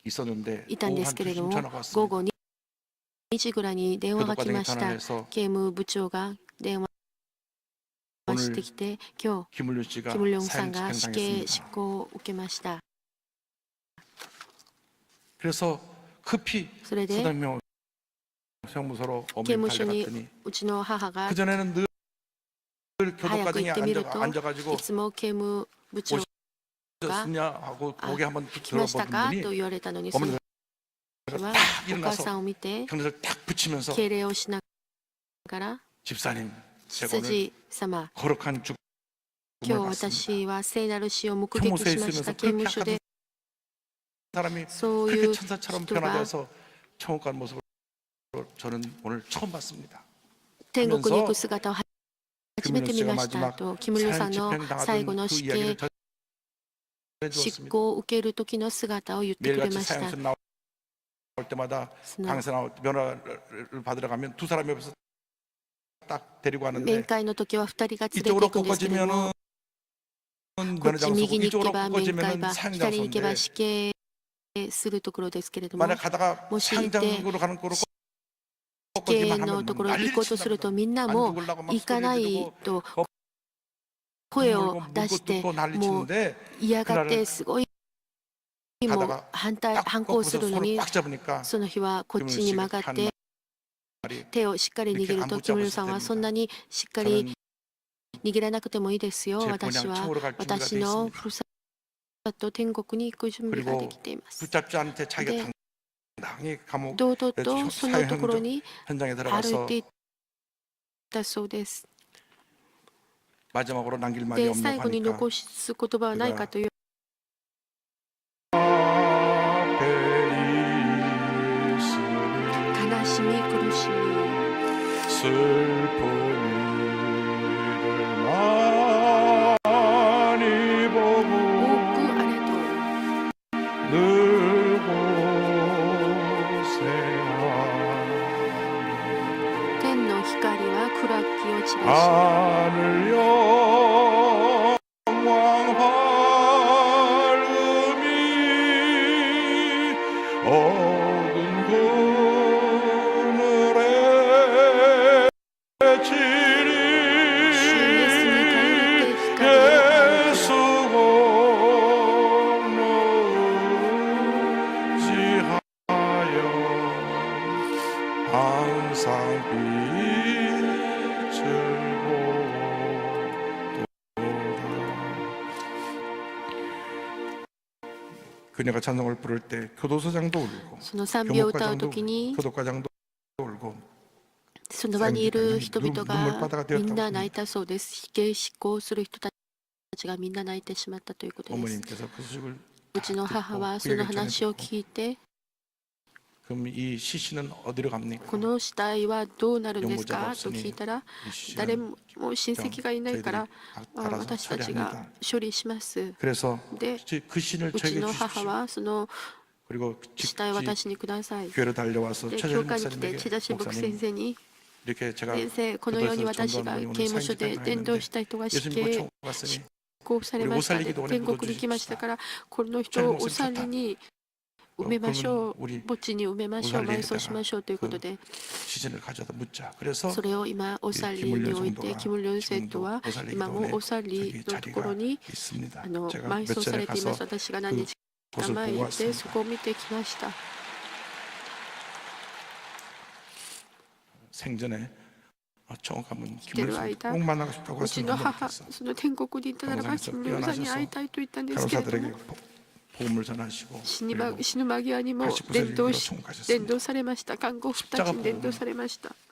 있었는데 いたん 오후 ですけれど 1시쯤 も、 전화가 午 왔습니다. 後2時ぐらいに電話が来ました。 교도과정에 刑務部長が電話してきて、今日 김문료 씨가 キム・リョンさんが 사형 死刑 집행당했습니다. 執行を受けました。 그래서 급히 それで 서당명 형무소로 刑 어머니 務所に 달려갔더니 うちの母が 그 전에는 늘 早く 교도과정에 行ってみると、 앉아가지고 いつも刑務部長 오셨냐 하고 고개 한번 来ましたか 들어보더니 と言われたのに、その 어머니가 時は 딱 お母 일어나서 さんを見て 경례를 딱 붙이면서 敬礼をしながら、 집사님 제가 오늘 執事様、 거룩한 죽음을 今日 봤습니다. 私は聖なる死を目撃 형무소에 しまし 있으면서 た。刑 그렇게 務所で 약한 사람이 そうい 그렇게 う 천사처럼 人が 변화돼서 천국 가는 모습을 저는 오늘 처음 봤습니다. 天国に行く姿を初めて見ました 김문료 씨가 と、キム・ルンさんの 사형 最後 집행당하던 の 그 死刑 이야기를 執 전해주었습니다. 行を受ける時の姿を言ってくれ 매일같이 ました。 사형선 나올 때마다 その 강사 나올 때 면허를 받으러 가면 두 사람이 옆에서 딱 데리고 面 가는데 会の時は2人が連れて 이쪽으로 行くんですけれども、 꺾어지면은 こっち 면허장소고 右に行け 이쪽으로 ば面会 꺾어지면은 場、左に行けば 사형장소인데 死刑するところですけれども、 만약 가다가 뭐 사형장으로 가는 거로 死刑 꺾어지만 の 하면 ところに行こうとすると、みんな 안 も 죽으려고 막 行かない 소리 と 지르고 声を 물고 出して、 뜯고 もう 난리치는데 嫌がってすごいもう 가다가 反抗す 꺾어서 るの 손을 に、 꽉 잡으니까 その日はこっちに曲がって手をしっかり握ると、キム・ルンさんはそんなにしっかり 저는 握らなくてもいいですよ。 제 私 본향 は 천국으로 갈 준비가 私 돼 の 있습니다. ふるさと天国に行く準備がで 그리고 きています。 붙잡지 않은 채 네. 자기가 당당히 감옥 堂々とそのところに 현장에 歩 들어가서 いていったそうです。 마지막으로 남길 말이 で、 없는 最後に 하니까 残す言葉はないかという 앞에 있으니 悲しみ、苦しみ、 슬픈 일을 많이 多 보고 くあれど 늘 고생하니 天の光は暗きを散らし、 하늘 영광 밝음이 어두운 그늘에 지리 主イエスに頼って光を 예수 공로지하여 항상 빛을 보도다. 그녀가 찬송을 부를 때 교도소장도 울고 その賛美を歌う 교목과장도 ときに 울고 교도과장도 울고 その場にいる人々がみんな泣いたそうです。死刑執行する人たちがみんな泣いてしまったということです。 어머님께서 그 소식을 うちの母はその話を聞いて、 그럼 이 시신은 어디로 갑니까? この死体はどうなるんですか 養母と聞いたら、 이 시신은 誰も親戚がいないから 저희들이 알아서 私たちが 처리합니다. 処理します。 그래서 で、 그 신을 うち 저에게 の母 주십시오. はその 그리고 死体を私にください。 교회로 달려와서 で、 최재현 教会に来て 목사님에게 チェジャシン牧先 목사님 生に、 이렇게 제가 先生、このように私が刑務所で伝道した人が死 예수님 刑 고총 왔으니 こうされました。 우리 못 で 살리기도 오늘 天国に来ましたから、この人をおさりに埋めましょう。 우리 墓地に埋めましょう。埋葬しましょうということで、 시신을 가져다 묻자. 그래서 それを今、おさりに置いて、キム・リョン生徒は今もおさりのところに 있습니다. 埋 몇 葬さ 전에 れています。 가서 私が何日か前に行ってそこを見てきました。 생전에 천국 가면 来てる 김을 間、 꼭 만나고 싶다고 うちの 했으면 母、その天国に行ったならば、キム・リョンさんに会いたいと言ったんですけれど 간호사들에게 も、 복음을 전하시고 死ぬ 그리고 間際にも 89세 伝道 이후로 し 천국 가셨습니다. 伝道されました。看護婦たちに伝道されました。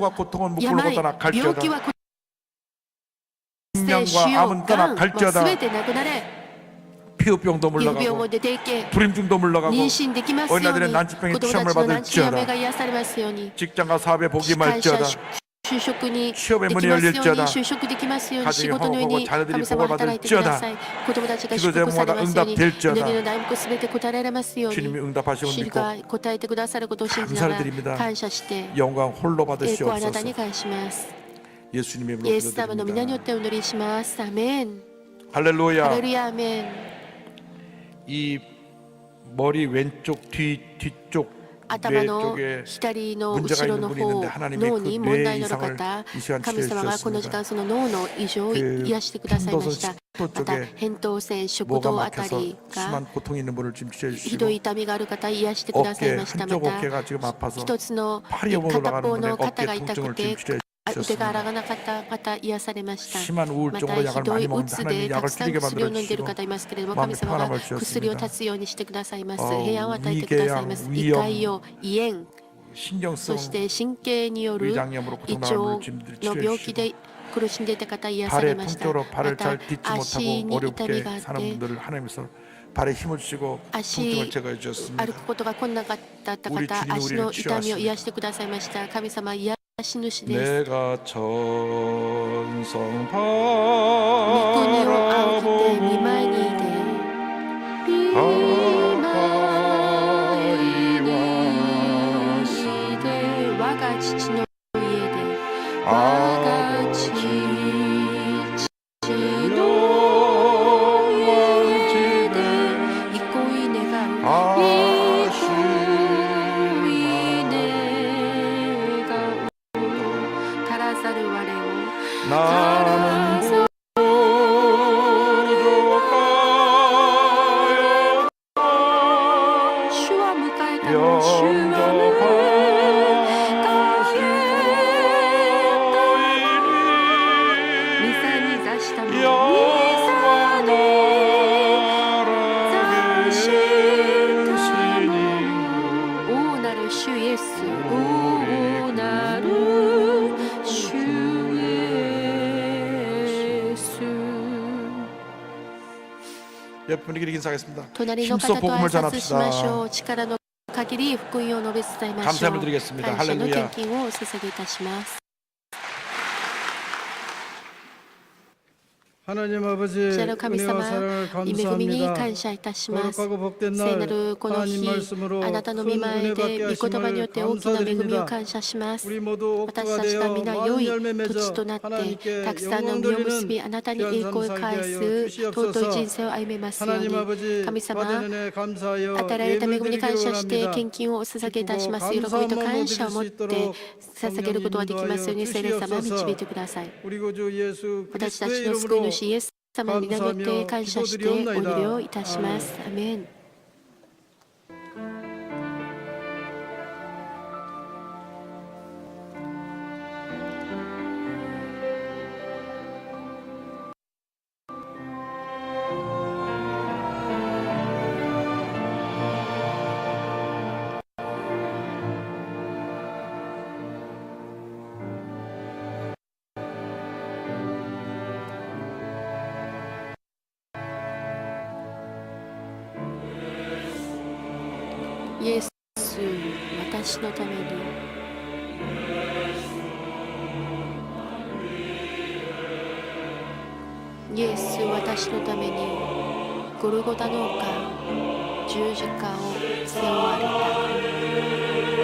질병과 고통은 病 묶고 떠나 病気 갈지어다. はこ 생명과 암은 떠나 もう 갈지어다. 全てなくなれ 피부병도 病も 물러가고 出ていけ 불임증도 물러가고 妊娠できますように 어린아이들의 난치병의 子供た 취함을 ちの難治や 받을지어다 目が癒されますように 직장과 사업에 복이 会社 말지어다 就職にでき 취업의 ます 문이 ように 열릴지어다 就職できますように 가정이 仕事のよう 화목하고 に 자녀들이 神様 복을 働いてくだ 받을지어다 さい子供たちが 기도 祝福され 제목마다 ますように 응답될지어다 祈りの題目すべて答えられますように 주님이 응답하시고 主 믿고 が答えてくださることを信じなが 감사를 드립니다 ら感謝して 영광 홀로 栄光をあなた 받으시옵소서 に返します 예수님의 イエス 이름으로 様の皆によっ 기도드립니다 てお祈りしますアメン 할렐루야 ハレルヤアメン 이 머리 왼쪽 뒤쪽 頭 뇌 の 쪽에 左の 문제가 後ろ 있는 の 분이 方 있는데 하나님의 脳 그 に問 뇌 題のある 이상을 方 이 시간 神様がこの時 치료해 間その脳の異常を 그 癒してくださいました 편도선 また 쪽에 扁桃腺食 뭐가 道あた 막혀서 りが 심한 고통이 있는 분을 지금 치료해 ひどい 주시고 痛みがある方癒してください 어깨 ましたま 한쪽 た 어깨가 지금 아파서 一つの 팔이 오므로 片 나가는 方 분의 の肩 어깨 が痛く 통증을 て 지금 치료해 腕が洗 주셨습니다 がなかった方癒されました 심한 ま 우울증으로 た 약을 ひど 많이 いう 먹는데 つで 하나님이 た 약을 くさん 줄이게 薬を飲んでいる 만들어주시고 方いますけれども 마음의 神様が 평안을 薬を 주셨습니다 断つようにしてくださいます 어 平安を与えてくださいます 위궤양 胃潰瘍胃炎 신경성 そして神経による 위장염으로 胃 고통당하는 腸 분을 지금 の 치료해 病気 주시고 で苦しんでいた方癒され 발의 ました 통증으로 ま 발을 た 잘 딛지 足 못하고 に痛み 어렵게 があっ 사는 て 분들을 하나님께서 발에 힘을 주시고 통증을 足 제거해 주셨습니다 歩くことが困難だった方 우리 주님이 足の 우리를 痛みを 치료하십니다 癒してくださいました神様は癒し主です 내가 천성 御国を仰ぎて見舞いにいで見舞いにして我が父の家で我が父の家で憩い願う憩い願う足らざる我を 나는 주와 迎えたの主は迎えた御座に座したの御座に座したの王なる主イエス王なる主イエス 옆 분위기를 인사하겠습니다 隣の 힘써 方と挨 복음을 拶しましょ 전합시다 う力の限り福音を述べ伝えましょ 감사함을 う 드리겠습니다 感謝の献 할렐루야 金をお捧げいたします 하나님 아버지 主の神 은혜와 様 사랑을 恵みに 감사합니다. 感謝いたします 거룩하고 복된 聖な 날 るこの 하나님 日 말씀으로 あなたの 큰 御前 은혜 で 받게 御言葉によ 하심을 って大きな恵みを 감사드립니다. 感謝します 우리 모두 私 옥토가 たちが 되어 皆 많은 良い 열매 土地 맺어 となって 하나님께 たくさんの 영광 実を結び 돌리는 あなたに栄 귀한 光を 삶 返 살게 す 하여 尊い 주시옵소서. 人生を歩めますよう 하나님 に 아버지 神様 받은 은혜 감사하여 与えられた恵みに 예물 感 드리기를 謝して 원합니다. 献金をお捧げいたします喜び 기쁘고 と 감사한 感謝を持 마음으로 っ 드릴 수 て 있도록 捧げることができますように聖霊様導いてください 우리 구주 예수 私た 그리스도의 ちの救い 이름으로 主イエス様の皆によって感謝してお祈りをいたしますアメン イエス私のためにイエス私のためにゴルゴタの丘十字架を背負われた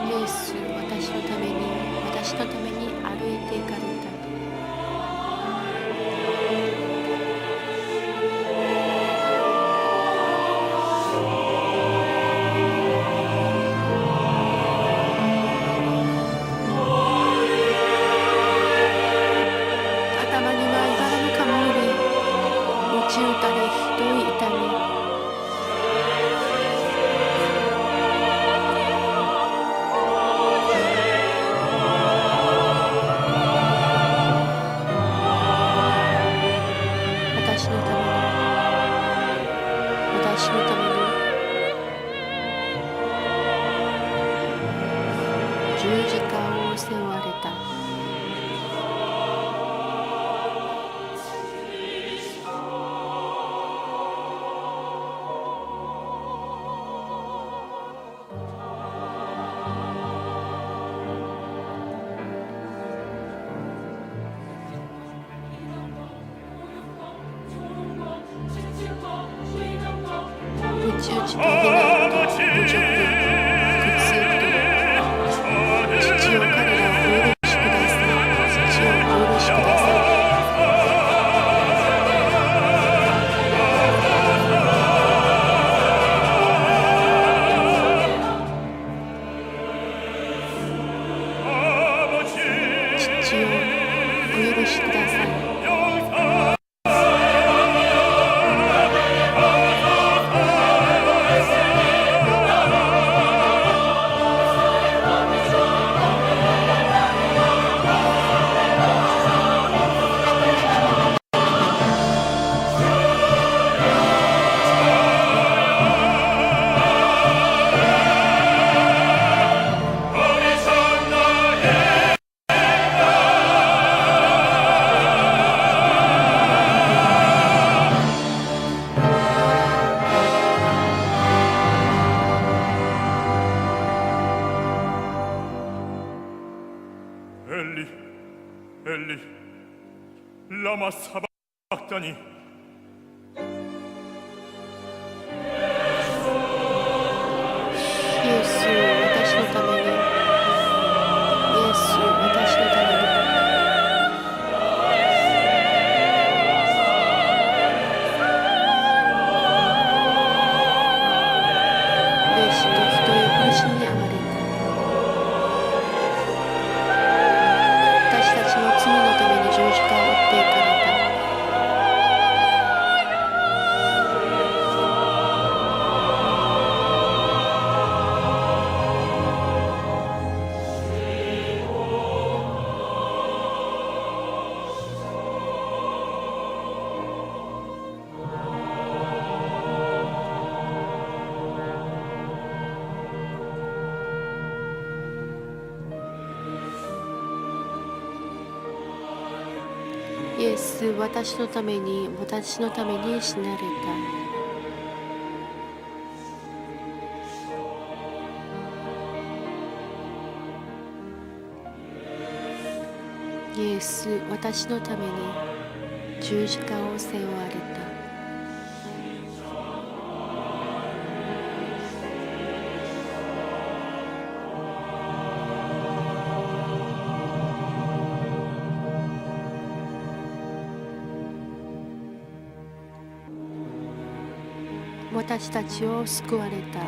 イエス私のために歩いていかれた内々と非難と侮辱、苦痛と父よ彼らをお許しください。父よお許しください。父よお許しください。엘리 엘리 라마 사박다니. 예수, 私のために。예수、私のために。弟子と人へ苦しみにあまれた。私たちの罪のために十字架を追っていかれた。イエス、私のために死なれた。イエス、私のために十字架を背負われた。私たちを救われた。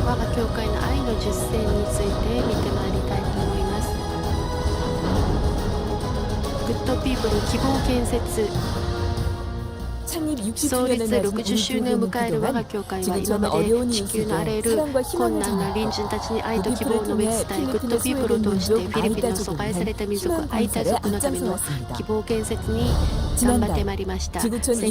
我が教会の愛の実践について見てまいりたいと思います。グッドピープル希望建設創立60周年を迎える我が教会は、今まで地球のあらゆる困難な隣人たちに愛と希望を述べ伝え、グッドピープルを通してフィリピンの疎外された民族アイタ族のための希望建設に頑張ってまいりました。先月、地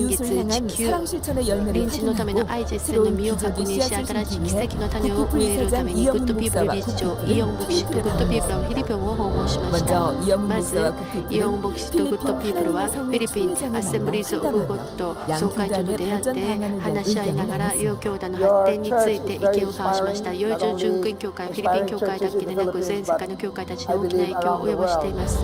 球隣人のための愛実践の実を確認し、新しい奇跡の種を植えるために、グッドピープル理事長イオン牧師とグッドピープルはフィリピンを訪問しました。まずイオン牧師とグッドピープルはフィリピンアセンブリーズ・オブ・ゴッド総会長と出会って話し合いながら両教団の発展について意見を交わしました。ヨイジョ純群教会はフィリピン教会だけでなく全世界の教会たちに大きな影響を及ぼしています。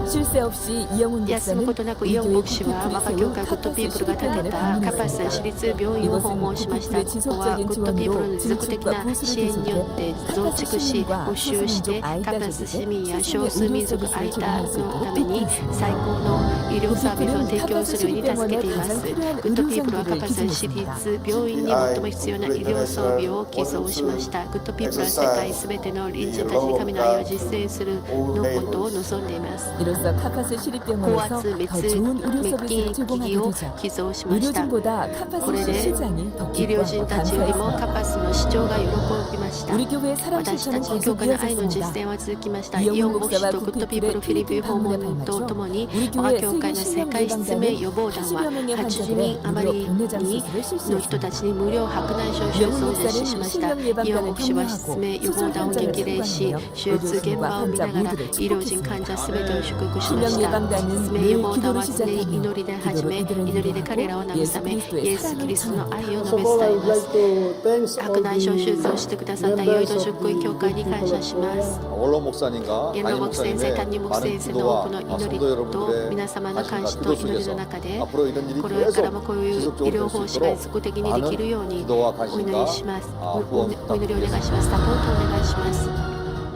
休むことなくイオン牧師は我が教会グッドピープルが建てたカパス市立病院を訪問しました。ここはグッドピープルの持続的な支援によって増築し補修してカパス市民や少数民族アイタのために最高の医療サービスを提供するように助けています。グッドピープルはカパス市立病院に最も必要な医療装備を寄贈しました。グッドピープルは世界すべての隣人たちに神の愛を実践するのことを望んでいます。 이로써 카파스 시립병원에서 高圧 더 좋은 의료 滅 서비스를 機 제공하게 器を 되죠. 寄贈しました。 의료진보다 카파스 これで 시장이 더 医療人 기뻐하고 たちよりも 감사했습니다. カパスの市長が喜びました。 우리 교회의 사랑 私た 실천은 ちの 계속 教会の愛の実 이어졌습니다. 践は続きました。イ 이영훈 オン牧師 목사와 とグッドピープ 구피플의 ルフィリピン 필리핀 訪 방문에 問と 발맞춰 ともに 우리 我が 교회 教会の世界失明予防団は 80여 명의 80 환자들의 人余 무료 り 백내장 に 수술을 の人た 실시했습니다. ちに無料白内障手術を実施しました。イオン牧師は失明予防団を激励し、手術現場を見ながら医療人患者すべてを祝福しました。失明予防団は常に祈りで始め、祈りで彼らを慰め、イエス・キリストの愛を述べ伝えます。白内障手術をしてくださったヨイド祝福教会に感謝します。 원로 목사님과 元老牧先生、谷牧先生の多くの祈りと皆様の監視と祈りの中で、 앞으로 이런 일이 これから 계속 もこういう医 지속적으로 療 될 奉 수 仕が 있도록 実効的にできるように 기도와 お祈り 관심과 します。 후원 お祈りお願いします。サポートお願いします。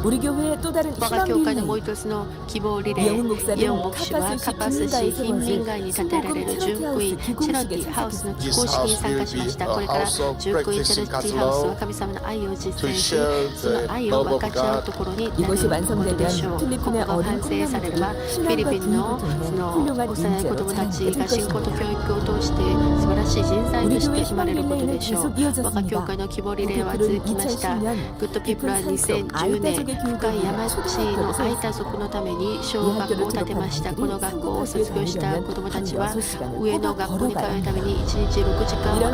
우리 교회의 또 다른 我が 희망 教会のもう 리레이 一つの希望リレー、 이영훈 목사는 イオン牧師はカパス市貧民街に建てられる純区チェロティハウスの起工式に参加しました。これから純区チェロティハウスは神様の愛を実践し、その愛を分かち合うところになる 이곳이 ことでしょう。 완성되면 ここ 필리핀의 が 어린 完成されれば、 꿈나무들이 フィリピンの 신앙과 その 훌륭한 幼い子供たち 인재로 が信仰と 자라게 教育を通して素晴らしい人材と 우리 して 교회 生まれ 희망 ること 리레이는 でしょう。 계속 我が教 이어졌습니다. 会の希望リレーは 구피플은 続きました。 2010년 グッドピープルは2010年、深い山地の空いた族のために小学校を建てました。この学校を卒業した子どもたちは上の学校に通うために1日6時間も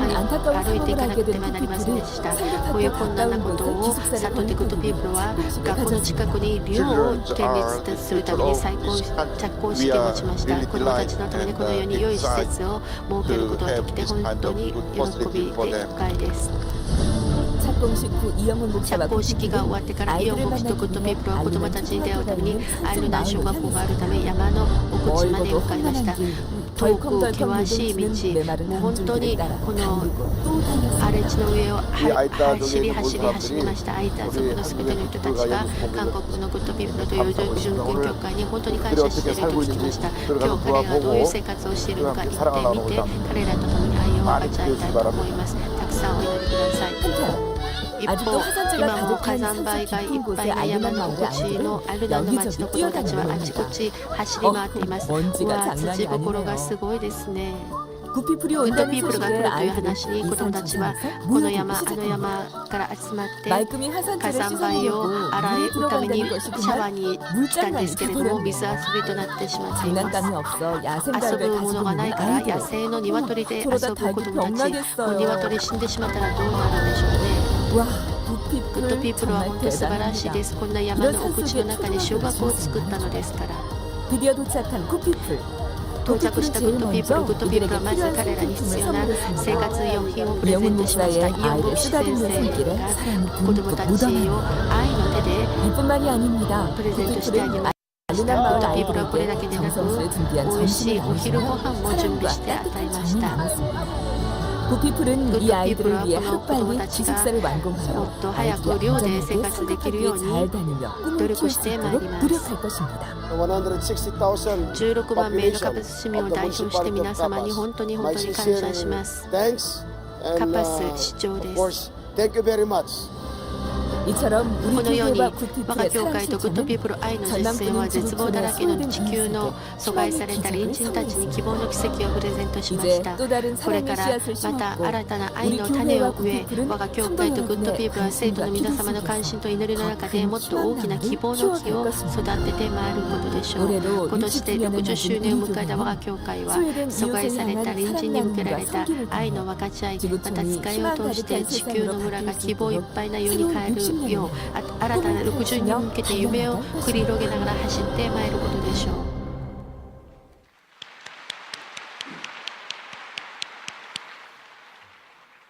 歩いていかなくてはなりませんでした。こういう困難なことを悟ってグッドピープルは学校の近くに寮を建立するために着工式を持ちました。子どもたちのためにこのように良い施設を設けることができて本当に喜びでいっぱいです。 착공식 후 이영훈 목사와 着工式が終わってからイオン牧師とグッドピープルは子どもたちに出会うためにアイルナ小学校があるため山の奥地まで向かいました。遠く険しい道、もう本当にこの荒れ地の上を走りました。空いた族のすべての人たちが韓国のグッドピープルという純軍教会に本当に感謝していると聞きました。今日彼らがどういう生活をしているのか行ってみて彼らと共に愛を分かち合いたいと思います。たくさんお祈りください。 一方、今も火山灰がいっぱいな山の奥地のアルナの町の子供たちはあちこち走り回っています。うわ、土ぼころがすごいですね。 구피플이 グッド 온다는 ピープルが来る 소식에 という 아이들이 話に子供たちはこの山、あの山から集まって 말끔히 火 화산재를 山灰を 씻어내려고 洗 물이 うために 들어간다는 シ 것이 ャワー 그만 に来たんですけれども水遊びとなってしまっています。 장난감이 없어 遊 야생가를 ぶもの 가지고 がない 있는 から野 아이들 生の鶏で遊ぶ 그러다 子 닭이 供たち、もう 병나겠어요. 鶏死んでしまったらどうなるんでしょうね。 와 グッドピ 구피플 ープルは 정말 本当素晴らしいで 대단합니다. す。こんな山の奥地の中に小学校を作ったのですから。 드디어 도착한 구피플 到着したグッドピープル、グッドピープルはまず彼らに必要な生活用品をプレゼントしました。イオン牧師先生が子供たちを愛の手で 이뿐만이 아닙니다. プレゼントしてあげました。グッドピープルはこれだけでなく美味しいお昼ご飯も準備して与えました。 구피플은 이 아이들을 위해 구피플은 하루빨리 기숙사를 완공하여 もっと早く寮で生活できるように 잘 다니며 꿈을 努 키울 力 수 してまいり 있도록 ます。 노력할 것입니다. 16万名のカパス市民を代表して皆様に本当に感謝します。カパス市長です。 이처럼 こ 우리 のように 교회와 我が 구피플의 教 사랑 会とグッドピープル愛の実践は絶望だらけの地球の阻害された隣人たちに希望の奇跡をプレゼントしまし 이제 た。 또 다른 これ 사랑의 から 씨앗을 また 심고 新たな愛 우리 の種を 교회와 植え、 구피플은 我が教会とグッドピープルは生徒の皆様の関心と祈りの中でもっと大きな希望の木を育ててまいることでしょう。今年で60周年を迎えた我が教会は阻害された隣人に向けられた愛の分かち合い、また使いを通して地球の村が希望いっぱいな世に変えるよう新たな60に向けて夢を繰り広げながら走ってまいることでしょう。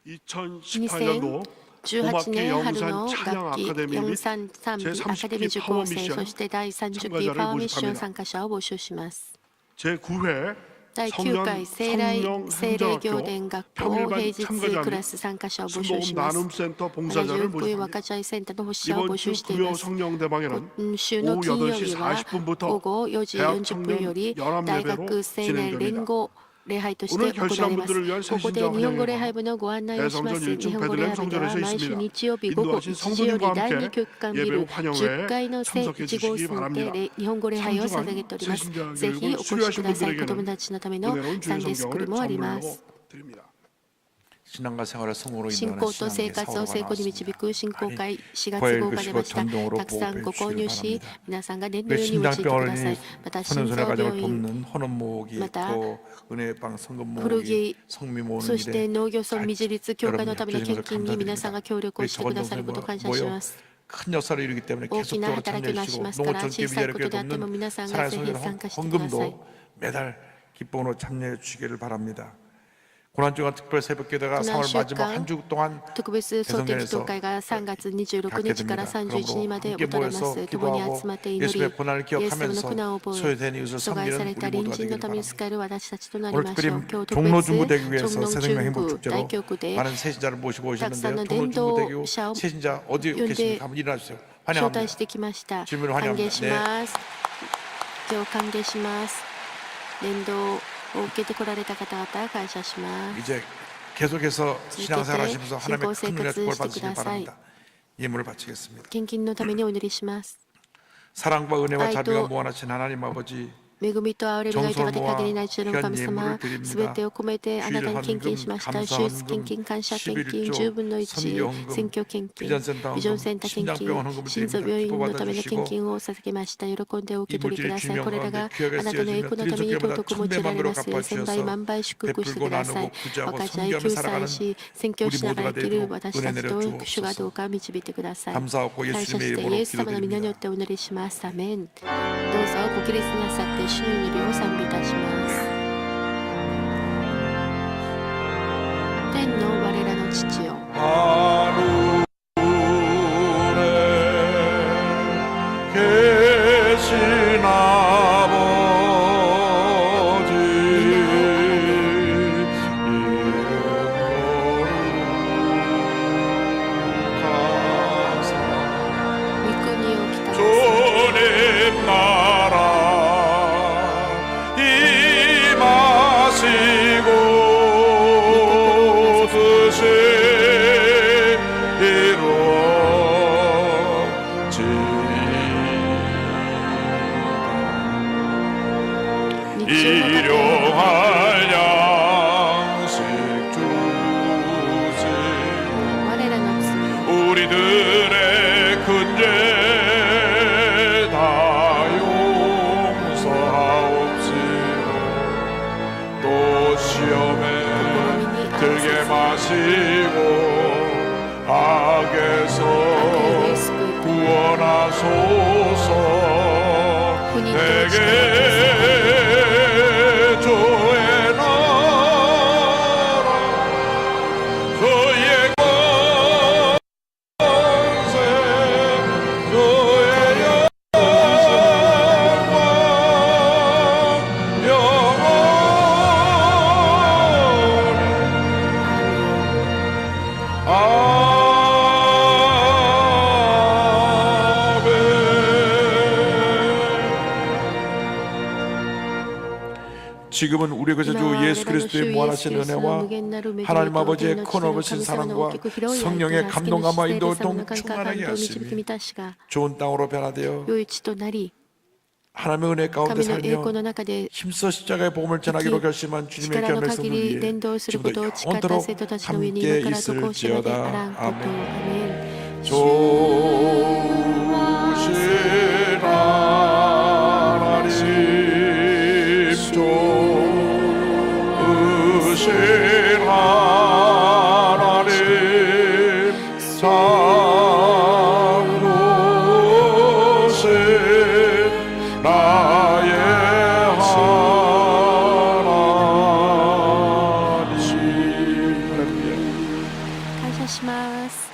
2018년도 18年春の 영산 찬양 楽器 아카데미 4 3 3期アカデミー受講生そして第30期パワーミッション参加者を募集します。 제9회 第9回聖霊行伝学校平日クラス参加者を募集します。 나눔센터 また 봉사자를 19位 모집합니다. 若ちゃいセンターの保守者を募 이번 集 주 してい 금요 ます。 성령대방에는 今週の 오후 金曜 8시 日は 40분부터 午後4時 대학 40分よ 청년 り 연합 大 예배로 学青年連 진행됩니다. 合礼拝として 오늘 行わ 결심한 れます。 분들을 위한 ここで 새신자 日本語礼 환영회가 拝部のご案内をします。 대성전 日 1층 本語礼拝部で 베들레헴 は 성전에서 毎週 있습니다. 日曜日午後 인도하신 1時より 성도님과 第 함께 2教会ビ 예배 ル 후 환영회에 10階の 참석해 1号 주시기 室で 바랍니다. 日本語礼拝を捧げております。 새신자 ぜひお越し 교육을 ください。 수료하신 子供 분들에게는 たちのための 은혜로운 サン 주의 デースクール 성경을 もあります 선물로 드립니다. 신앙과 생활의 성공으로 信 인도하는 仰と生 신앙의 活を成 사고가 功に導 나왔습니다. く信仰会4月 구하여 号が出ました 전동으로 たくさんご購入し 보호해 皆さんが念の 왜 ように用いてくださ 심장병원이 い。また心 선연선의 臓 가정을 病院 돕는 헌업 모으기 맞다. 또 은혜방 성금 古 모으기 着 성미 모으는 そして 일에 農業村未立教会のための献金に皆さんが協力を 우리 してくださることを感謝します 큰 역사를 이루기 때문에 大きな 계속적으로 働きをなし 참여해주시고 ますから 농어촌 小さい 기부자를 ことであっても 돕는 皆さんが 사랑의 ぜひ 성전 参加してください 헌금도 매달 기쁨으로 참여해 주시기를 바랍니다. 고난주간 특별 새벽기도가 3월 마지막 한 주 동안 特別総天祈祷会が3月26日から31日まで行われます。共に集まって祈り、 예수의 고난을 イエス様の 기억하면서 苦難を覚え、 소외된 이웃을 阻害さ 섬기는 れた 우리 隣 모두가 人の 되기를 ために 바랍니다. 使える私たちとなり 오늘 ましょう。 특별히 今日特 종로중부대교에서 別、 새생명 中 행복 部 축제로 大教区で 많은 새신자를 모시고 たくさん 오셨는데요. の伝道 종로중부대교 者を 새신자 어디 呼んで 계십니까? 한번 일어나 주세요. 招 환영합니다. 待してきました。 질문을 歓 환영합니다. 迎します。今日歓迎します。伝道を受けてこられた方々感謝します。 이제 계속해서 신앙생활続けて 하시면서 하나님의 큰 은혜 축복을 信仰生活して 받으시길 ください。 바랍니다. 예물을 바치겠습니다. 献金のためにお祈りします。 사랑과 은혜와 아이도- 자비가 무한하신 하나님 아버지 恵みと憐れみが豊かで限りない主の神 정성을 様 모아 すべてを込めてあなたに献金 주일 しました 헌금 収出献金感謝献金 11조 10分の1 선교 헌금 選挙献金 비전센터 ビジョン 헌금 センター献 심장병원 金 헌금을 心臓 드립니다. 病院のための 기뻐 献 받아주시고 金を捧げました喜んでお受け取りください 이물질의 これらが 주명과 귀하게 あなたの栄光のために 쓰여진 尊く用いられます 천배만으로 千倍万倍祝福してください 베풀고 나누고 구제하고 分かち合い 섬기며 救 살아가는 済し宣教しながら生きる 우리 모두가 私たち 되도록 と 은혜 主が 내려주옵소서. どうか導いてください 감사하고 感謝 예수님의 してイ 이름으로 エス様の皆によ 기도드립니다. ってお祈りしますアメンどうぞご起立なさって主の祈りを賛美いたします天の我らの父よ 하늘에 계신 아버지御国を来た 주님 나라 임하시고 뜻이 이루어지이다 일용할 양식 주시 我らの罪 우리들의 큰 죄 다 용서하옵시고 또 시험에 들게 마시고 악에서 구원하소서 내게 조의 나라 조의 권세 조의 영광 영원히 지금은 우리 구주 예수 그리스도의 무한하신 은혜와 하나님 아버지의 큰 어버신 사랑과 성령의 감동감화 인도 동 충만하게 하시니 좋은 땅으로 변화되어 良い地となり 하나님의 은혜 가운데 神の栄光 살며 の中で 힘써 십자가의 복음을 전하기로 결심한 주님의 力の 겸손을 限り 위해 伝道することを 지금도 誓った 영원토록 生徒たちの上に 함께 今からとこうしまであらん 있을지어다 ことア 아멘 メン 좋으신 하나님 좋으신 하나님 참 좋으신 나의 하나님 感謝します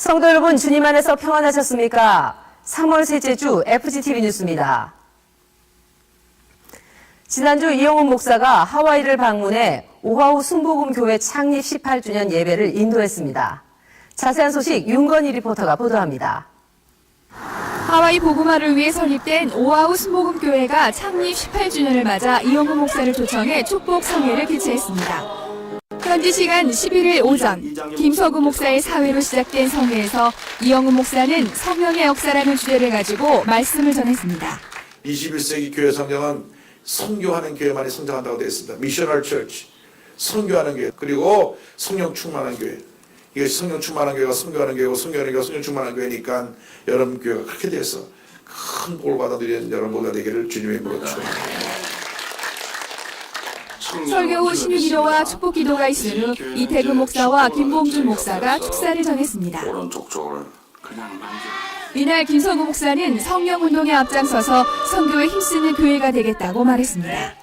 성도 여러분, 주님 안에서 평안하셨습니까? 3월 셋째 주 FGTV 뉴스입니다. 지난주 이영훈 목사가 하와이를 방문해 오하우 순복음 교회 창립 18주년 예배를 인도했습니다. 자세한 소식 윤건희 리포터가 보도합니다. 하와이 복음화를 위해 설립된 오하우 순복음 교회가 창립 18주년을 맞아 이영훈 목사를 초청해 축복 성회를 개최했습니다. 현지 시간 11일 오전 김서구 목사의 사회로 시작된 성회에서 이영훈 목사는 성령의 역사라는 주제를 가지고 말씀을 전했습니다. 21세기 교회 성장은 선교하는 교회만이 성장한다고 되어 있습니다. 미셔널 처치, 선교하는 교회, 그리고 성령 충만한 교회. 이것이 성령 충만한 교회가 선교하는 교회고 선교하는 교회가 성령 충만한 교회니까 여러분 교회가 그렇게 돼서 큰 복을 받아들이는 여러분 모두가 되기를 주님의 이름으로 축원합니다. 설교 후 신유기도와 축복기도가 있은 후 이태규 목사와 김봉준 목사가 축사를 전했습니다. 이날 김서구 목사는 성령운동에 앞장서서 선교에 힘쓰는 교회가 되겠다고 말했습니다.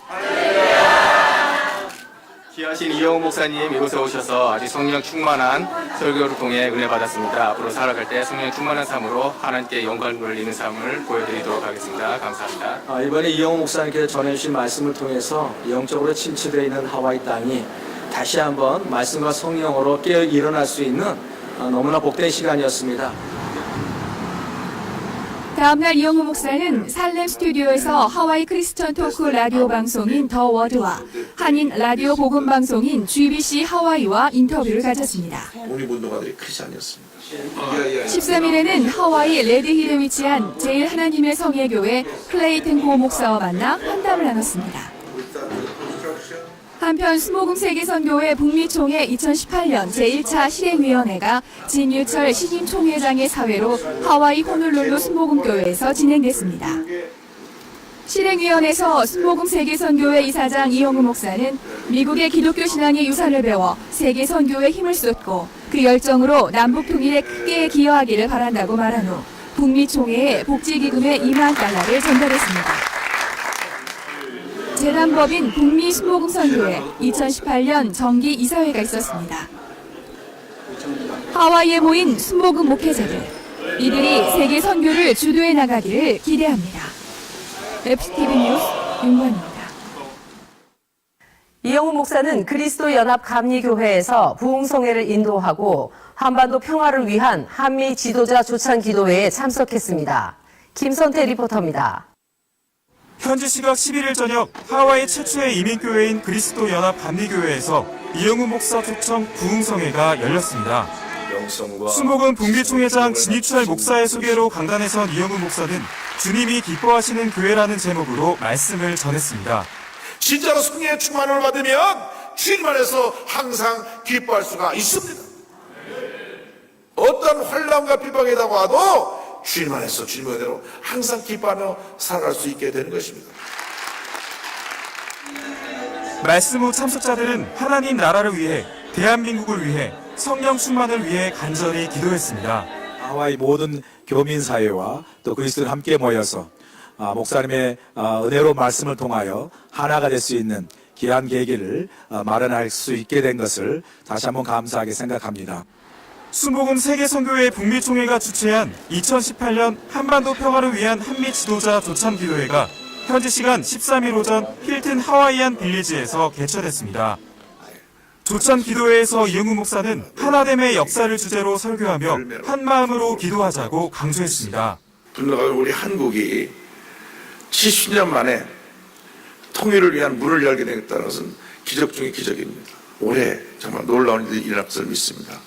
귀하신 이영훈 목사님 이곳에 오셔서 아주 성령 충만한 설교를 통해 은혜 받았습니다. 앞으로 살아갈 때 성령 충만한 삶으로 하나님께 영광을 돌리는 삶을 보여드리도록 하겠습니다. 감사합니다. 이번에 이영훈 목사님께서 전해주신 말씀을 통해서 영적으로 침체되어 있는 하와이 땅이 다시 한번 말씀과 성령으로 깨어 일어날 수 있는 너무나 복된 시간이었습니다. 다음날 이영훈 목사는 살렘 스튜디오에서 하와이 크리스천 토크 라디오 방송인 더 워드와 한인 라디오 복음 방송인 GBC 하와이와 인터뷰를 가졌습니다. 독립운동가들이 크리스찬이었습니다. 13일에는 하와이 레드힐에 위치한 제일 하나님의 성회교회 클레이튼 고 목사와 만나 환담을 나눴습니다. 한편 수목음 세계선교회 북미총회 2018년 제1차 실행위원회가 진유철 신임 총회장의 사회로 하와이 호놀룰루 수목음교회에서 진행됐습니다. 실행위원회에서 수목음 세계선교회 이사장 이영훈 목사는 미국의 기독교 신앙의 유산을 배워 세계선교에 힘을 쏟고 그 열정으로 남북 통일에 크게 기여하기를 바란다고 말한 후 북미총회에 복지기금의 2만 달러를 전달했습니다. 재단법인 북미 수목음 선교회 2018년 정기 이사회가 있었습니다. 하와이에 모인 수목음 목회자들, 이들이 세계 선교를 주도해 나가기를 기대합니다. FGTV 뉴스 윤관입니다. 이영훈 목사는 그리스도 연합 감리교회에서 부흥성회를 인도하고 한반도 평화를 위한 한미 지도자 조찬 기도회에 참석했습니다. 김선태 리포터입니다. 현지 시각 11일 저녁 하와이 최초의 이민교회인 그리스도 연합 감리교회에서 이영훈 목사 초청 부흥성회가 열렸습니다. 순복음 북미총회장 진익철 목사의 소개로 강단에 선 이영훈 목사는 주님이 기뻐하시는 교회라는 제목으로 말씀을 전했습니다. 진짜로 성령의 충만을 받으면 주님 안에서 항상 기뻐할 수가 있습니다. 어떤 환난과 핍박이라고 와도 주님 안에서 주님의 은혜로 항상 기뻐하며 살아갈 수 있게 되는 것입니다. 말씀 후 참석자들은 하나님 나라를 위해, 대한민국을 위해, 성령 충만을 위해 간절히 기도했습니다. 하와이 모든 교민사회와 또 그리스도를 함께 모여서 목사님의 은혜로운 말씀을 통하여 하나가 될 수 있는 귀한 계기를 마련할 수 있게 된 것을 다시 한번 감사하게 생각합니다. 순복음 세계선교회 북미총회가 주최한 2018년 한반도 평화를 위한 한미 지도자 조참 기도회가 현지 시간 13일 오전 힐튼 하와이안 빌리지에서 개최됐습니다. 조참 기도회에서 이영훈 목사는 하나됨의 역사를 주제로 설교하며 한마음으로 기도하자고 강조했습니다. 분노가 우리 한국이 70년 만에 통일을 위한 문을 열게 되겠다는 것은 기적 중의 기적입니다. 올해 정말 놀라운 일이 일어날 것을 믿습니다.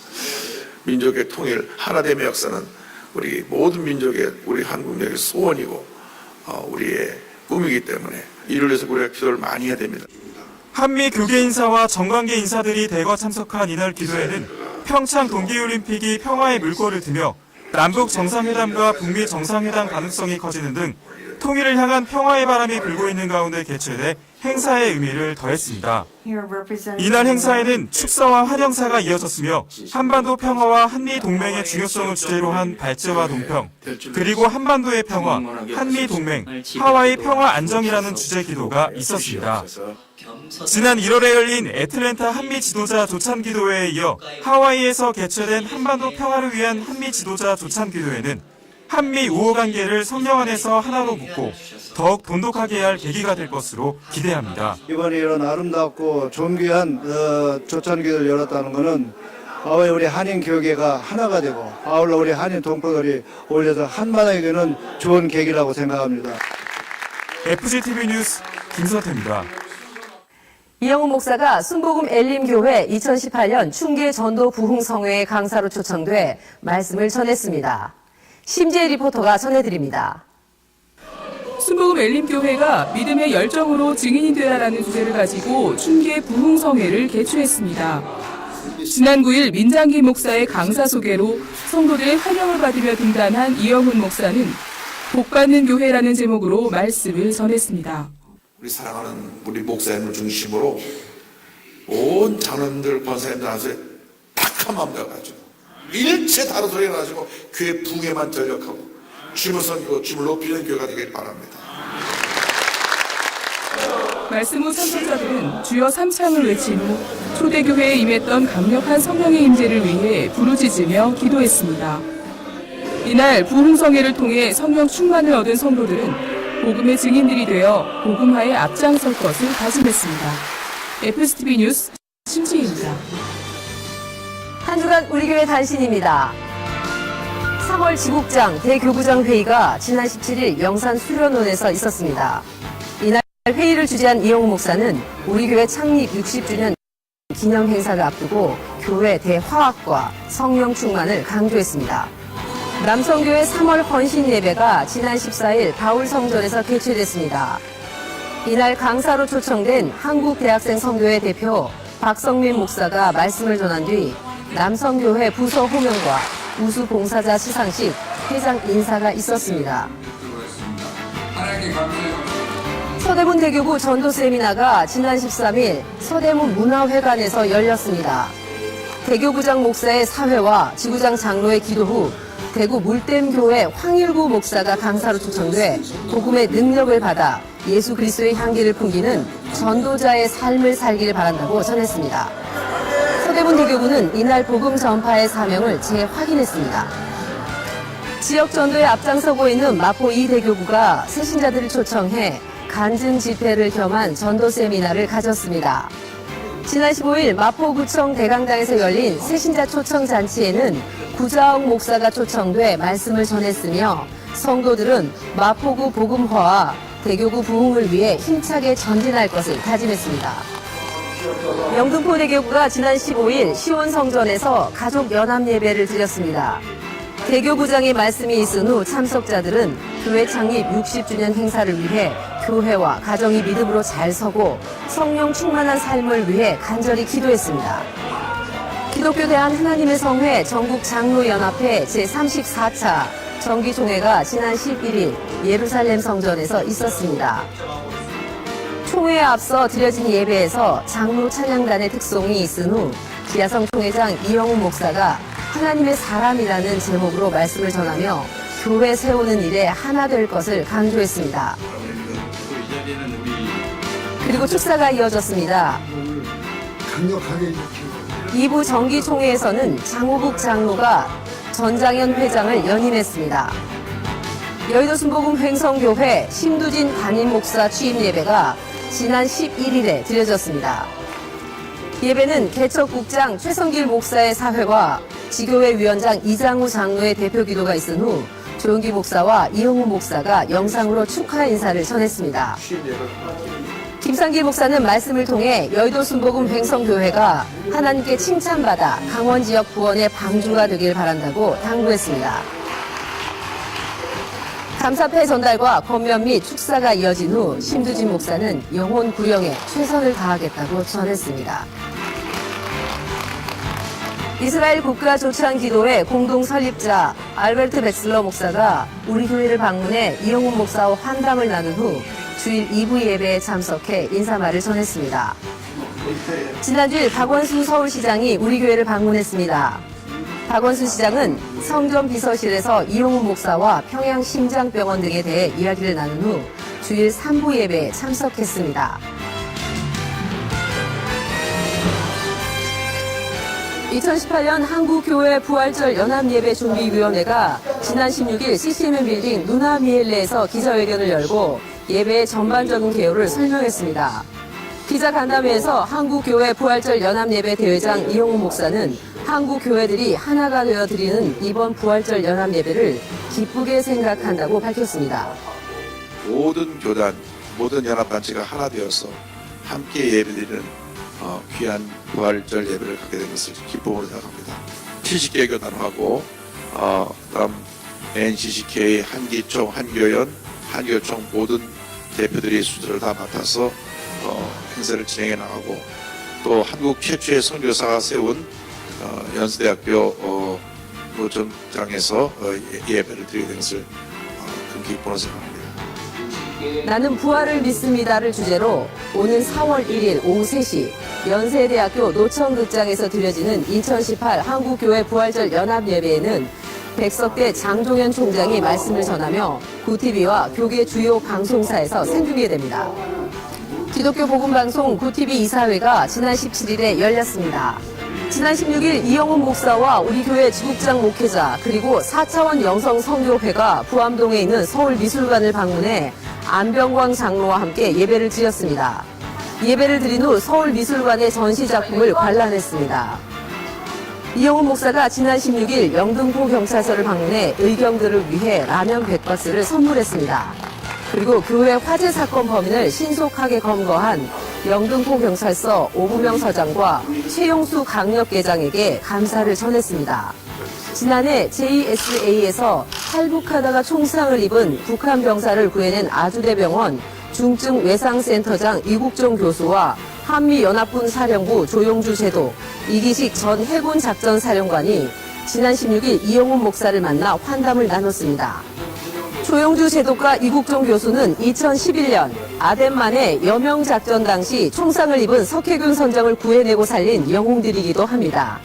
민족의 통일, 하나됨의 역사는 우리 모든 민족의, 우리 한국민의 소원이고 우리의 꿈이기 때문에 이를 위해서 우리가 기도를 많이 해야 됩니다. 한미 교계 인사와 정관계 인사들이 대거 참석한 이날 기도회는 평창 동계올림픽이 평화의 물꼬를 트며 남북 정상회담과 북미 정상회담 가능성이 커지는 등 통일을 향한 평화의 바람이 불고 있는 가운데 개최돼 행사의 의미를 더했습니다. 이날 행사에는 축사와 환영사가 이어졌으며 한반도 평화와 한미 동맹의 중요성을 주제로 한 발제와 동평, 그리고 한반도의 평화, 한미 동맹, 하와이 평화 안정이라는 주제 기도가 있었습니다. 지난 1월에 열린 애틀랜타 한미 지도자 조참 기도회에 이어 하와이에서 개최된 한반도 평화를 위한 한미 지도자 조참 기도회는 한미 우호 관계를 성령 안에서 하나로 묶고 더욱 돈독하게 할 계기가 될 것으로 기대합니다. 이번에 이런 아름답고 존귀한 조찬기를 열었다는 것은 아울러 우리 한인 교계가 하나가 되고 아울러 우리 한인 동포들이 올려서 한마당이 되는 좋은 계기라고 생각합니다. FGTV 뉴스 김선태입니다. 이영훈 목사가 순복음 엘림교회 2018년 충계 전도 부흥성회의 강사로 초청돼 말씀을 전했습니다. 심지혜 리포터가 전해드립니다. 순복음 엘림교회가 믿음의 열정으로 증인이 되라라는 주제를 가지고 충계 부흥성회를 개최했습니다. 지난 9일 민장기 목사의 강사 소개로 성도들의 환영을 받으며 등단한 이영훈 목사는 복받는 교회라는 제목으로 말씀을 전했습니다. 우리 사랑하는 우리 목사님을 중심으로 온 장로님들, 권사님들 안에서 딱한 마음 가지고 일체 다른 소리가 가지고 교회 부흥에만 전력하고 주님을 섬기고 주님을 높이는 교회가 되길 바랍니다. 말씀 후 참석자들은 주여 3창을 외친 후 초대교회에 임했던 강력한 성령의 임재를 위해 부르짖으며 기도했습니다. 이날 부흥성회를 통해 성령 충만을 얻은 성도들은 복음의 증인들이 되어 복음화에 앞장설 것을 다짐했습니다. FGTV 뉴스 심지혜입니다. 한 주간 우리 교회 단신입니다. 3월 지국장 대교구장 회의가 지난 17일 영산 수련원에서 있었습니다. 이날 회의를 주재한 이영훈 목사는 우리 교회 창립 60주년 기념 행사를 앞두고 교회 대화학과 성령 충만을 강조했습니다. 남성교회 3월 헌신 예배가 지난 14일 바울성전에서 개최됐습니다. 이날 강사로 초청된 한국대학생 선교회 대표 박성민 목사가 말씀을 전한 뒤 남성교회 부서 호명과 우수 봉사자 시상식, 회장 인사가 있었습니다. 서대문 대교구 전도 세미나가 지난 13일 서대문 문화회관에서 열렸습니다. 대교구장 목사의 사회와 지구장 장로의 기도 후 대구 물댐교회 황일구 목사가 강사로 초청돼 복음의 능력을 받아 예수 그리스도의 향기를 풍기는 전도자의 삶을 살기를 바란다고 전했습니다. 서대문 대교구는 이날 복음 전파의 사명을 재확인했습니다. 지역 전도에 앞장서고 있는 마포 2대교구가 새신자들을 초청해 간증 집회를 겸한 전도 세미나를 가졌습니다. 지난 15일 마포구청 대강당에서 열린 새신자 초청 잔치에는 구자옥 목사가 초청돼 말씀을 전했으며 성도들은 마포구 복음화와 대교구 부흥을 위해 힘차게 전진할 것을 다짐했습니다. 영등포대교구가 지난 15일 시온성전에서 가족 연합 예배를 드렸습니다. 대교구장의 말씀이 있은 후 참석자들은 교회 창립 60주년 행사를 위해 교회와 가정이 믿음으로 잘 서고 성령 충만한 삶을 위해 간절히 기도했습니다. 기독교 대한 하나님의 성회 전국 장로연합회 제34차 정기총회가 지난 11일 예루살렘 성전에서 있었습니다. 총회에 앞서 드려진 예배에서 장로 찬양단의 특송이 있은 후 기아성 총회장 이영훈 목사가 하나님의 사람이라는 제목으로 말씀을 전하며 교회 세우는 일에 하나 될 것을 강조했습니다. 그리고 축사가 이어졌습니다. 2부 정기총회에서는 장호국 장로가 전장현 회장을 연임했습니다. 여의도 순복음 횡성교회 심두진 담임 목사 취임 예배가 지난 11일에 드려졌습니다. 예배는 개척국장 최성길 목사의 사회와 지교회 위원장 이장우 장로의 대표 기도가 있은 후 조용기 목사와 이영훈 목사가 영상으로 축하 인사를 전했습니다. 김상길 목사는 말씀을 통해 여의도 순복음 횡성교회가 하나님께 칭찬받아 강원 지역 구원의 방주가 되길 바란다고 당부했습니다. 감사패 전달과 건면 및 축사가 이어진 후 심두진 목사는 영혼 구령에 최선을 다하겠다고 전했습니다. 이스라엘 국가조창기도회 공동 설립자 알베르트 백슬러 목사가 우리 교회를 방문해 이영훈 목사와 환담을 나눈 후 주일 2부 예배에 참석해 인사말을 전했습니다. 지난주일 박원순 서울시장이 우리 교회를 방문했습니다. 박원순 시장은 성전 비서실에서 이용훈 목사와 평양심장병원 등에 대해 이야기를 나눈 후 주일 3부 예배에 참석했습니다. 2018년 한국교회 부활절 연합예배준비위원회가 지난 16일 CCM 빌딩 누나미엘레에서 기자회견을 열고 예배의 전반적인 개요를 설명했습니다. 기자간담회에서 한국교회 부활절 연합예배 대회장 이용훈 목사는 한국교회들이 하나가 되어 드리는 이번 부활절 연합예배를 기쁘게 생각한다고 밝혔습니다. 모든 교단, 모든 연합단체가 하나 되어서 함께 예배드리는 귀한 부활절 예배를 갖게 된 것을 기쁨으로 생각합니다. 70개 교단하고 다음 NCCK, 한기총, 한교연, 한교총 모든 대표들이 순서를 다 맡아서 행사를 진행해 나가고 또 한국 최초의 선교사가 세운 연세대학교 노점장에서 예배를 드리게 된 것을 큰 기쁨으로 생각합니다. 나는 부활을 믿습니다를 주제로 오는 4월 1일 오후 3시 연세대학교 노천극장에서 드려지는 2018 한국교회 부활절 연합예배에는 백석대 장종현 총장이 말씀을 전하며 구TV와 교계 주요 방송사에서 생중계됩니다. 기독교 복음방송 구TV 이사회가 지난 17일에 열렸습니다. 지난 16일 이영훈 목사와 우리 교회 지국장 목회자 그리고 4차원 영성선교회가 부암동에 있는 서울미술관을 방문해 안병광 장로와 함께 예배를 드렸습니다. 예배를 드린 후 서울미술관의 전시작품을 관람했습니다. 이영훈 목사가 지난 16일 영등포 경찰서를 방문해 의경들을 위해 라면 100박스를 선물했습니다. 그리고 교회 화재 사건 범인을 신속하게 검거한 영등포 경찰서 오부명 서장과 최용수 강력계장에게 감사를 전했습니다. 지난해 JSA에서 탈북하다가 총상을 입은 북한 병사를 구해낸 아주대병원 중증 외상센터장 이국종 교수와 한미연합군 사령부 조용주 제도 이기식 전 해군 작전사령관이 지난 16일 이영훈 목사를 만나 환담을 나눴습니다. 조용주 제독과 이국종 교수는 2011년 아덴만의 여명작전 당시 총상을 입은 석혜균 선장을 구해내고 살린 영웅들이기도 합니다.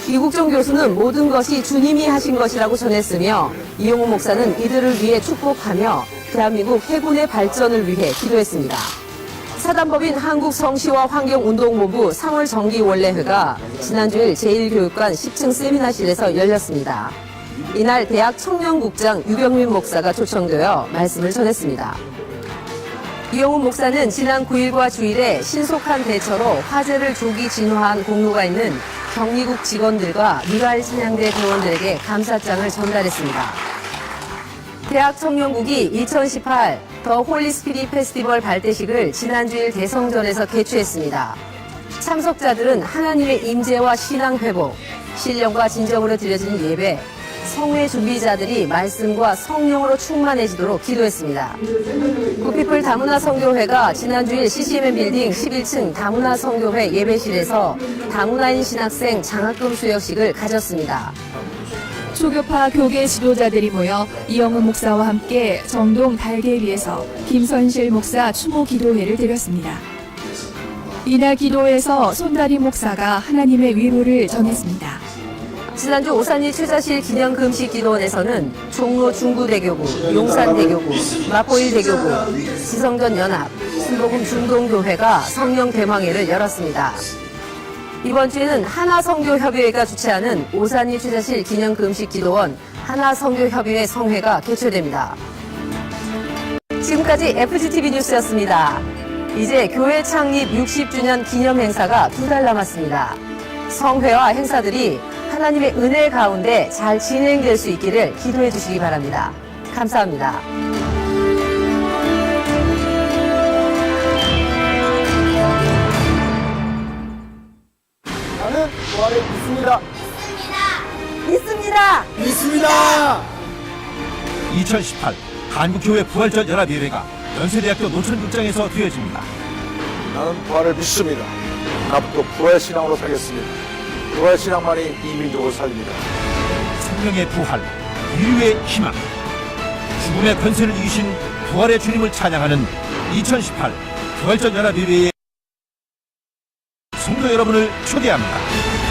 이국종 교수는 모든 것이 주님이 하신 것이라고 전했으며 이용훈 목사는 이들을 위해 축복하며 대한민국 해군의 발전을 위해 기도했습니다. 사단법인 한국성시와 환경운동본부 3월 정기원례회가 지난주일 제1교육관 10층 세미나실에서 열렸습니다. 이날 대학 청년국장 유병민 목사가 초청되어 말씀을 전했습니다. 이용훈 목사는 지난 9일과 주일에 신속한 대처로 화재를 조기 진화한 공로가 있는 경리국 직원들과 미랄 신양대 대원들에게 감사장을 전달했습니다. 대학 청년국이 2018 더 홀리 스피릿 페스티벌 발대식을 지난주일 대성전에서 개최했습니다. 참석자들은 하나님의 임재와 신앙 회복, 신령과 진정으로 드려지는 예배, 성회 준비자들이 말씀과 성령으로 충만해지도록 기도했습니다. 구피플 다문화 성교회가 지난주일 CCM 빌딩 11층 다문화 성교회 예배실에서 다문화인 신학생 장학금 수여식을 가졌습니다. 초교파 교계 지도자들이 모여 이영은 목사와 함께 정동 달계리에서 김선실 목사 추모 기도회를 드렸습니다. 이날 기도에서 손다리 목사가 하나님의 위로를 전했습니다. 지난주 오산리 최자실 기념금식기도원에서는 종로 중구대교구, 용산대교구, 마포일대교구, 지성전 연합, 순복음 중동교회가 성령 대망회를 열었습니다. 이번 주에는 하나성교협의회가 주최하는 오산리 최자실 기념금식기도원 하나성교협의회 성회가 개최됩니다. 지금까지 FGTV 뉴스였습니다. 이제 교회 창립 60주년 기념 행사가 2달 남았습니다. 성회와 행사들이 하나님의 은혜 가운데 잘 진행될 수 있기를 기도해 주시기 바랍니다. 감사합니다. 나는 부활을 믿습니다. 믿습니다. 믿습니다. 2018 한국교회 부활절 연합예배가 연세대학교 노천극장에서 드려집니다. 나는 부활을 믿습니다. 앞으로 부활 신앙으로 살겠습니다. 부활 신앙만이 이 민족을 살립니다. 생명의 부활, 인류의 희망, 죽음의 권세를 이기신 부활의 주님을 찬양하는 2018 부활절 연합예배에 성도 여러분을 초대합니다.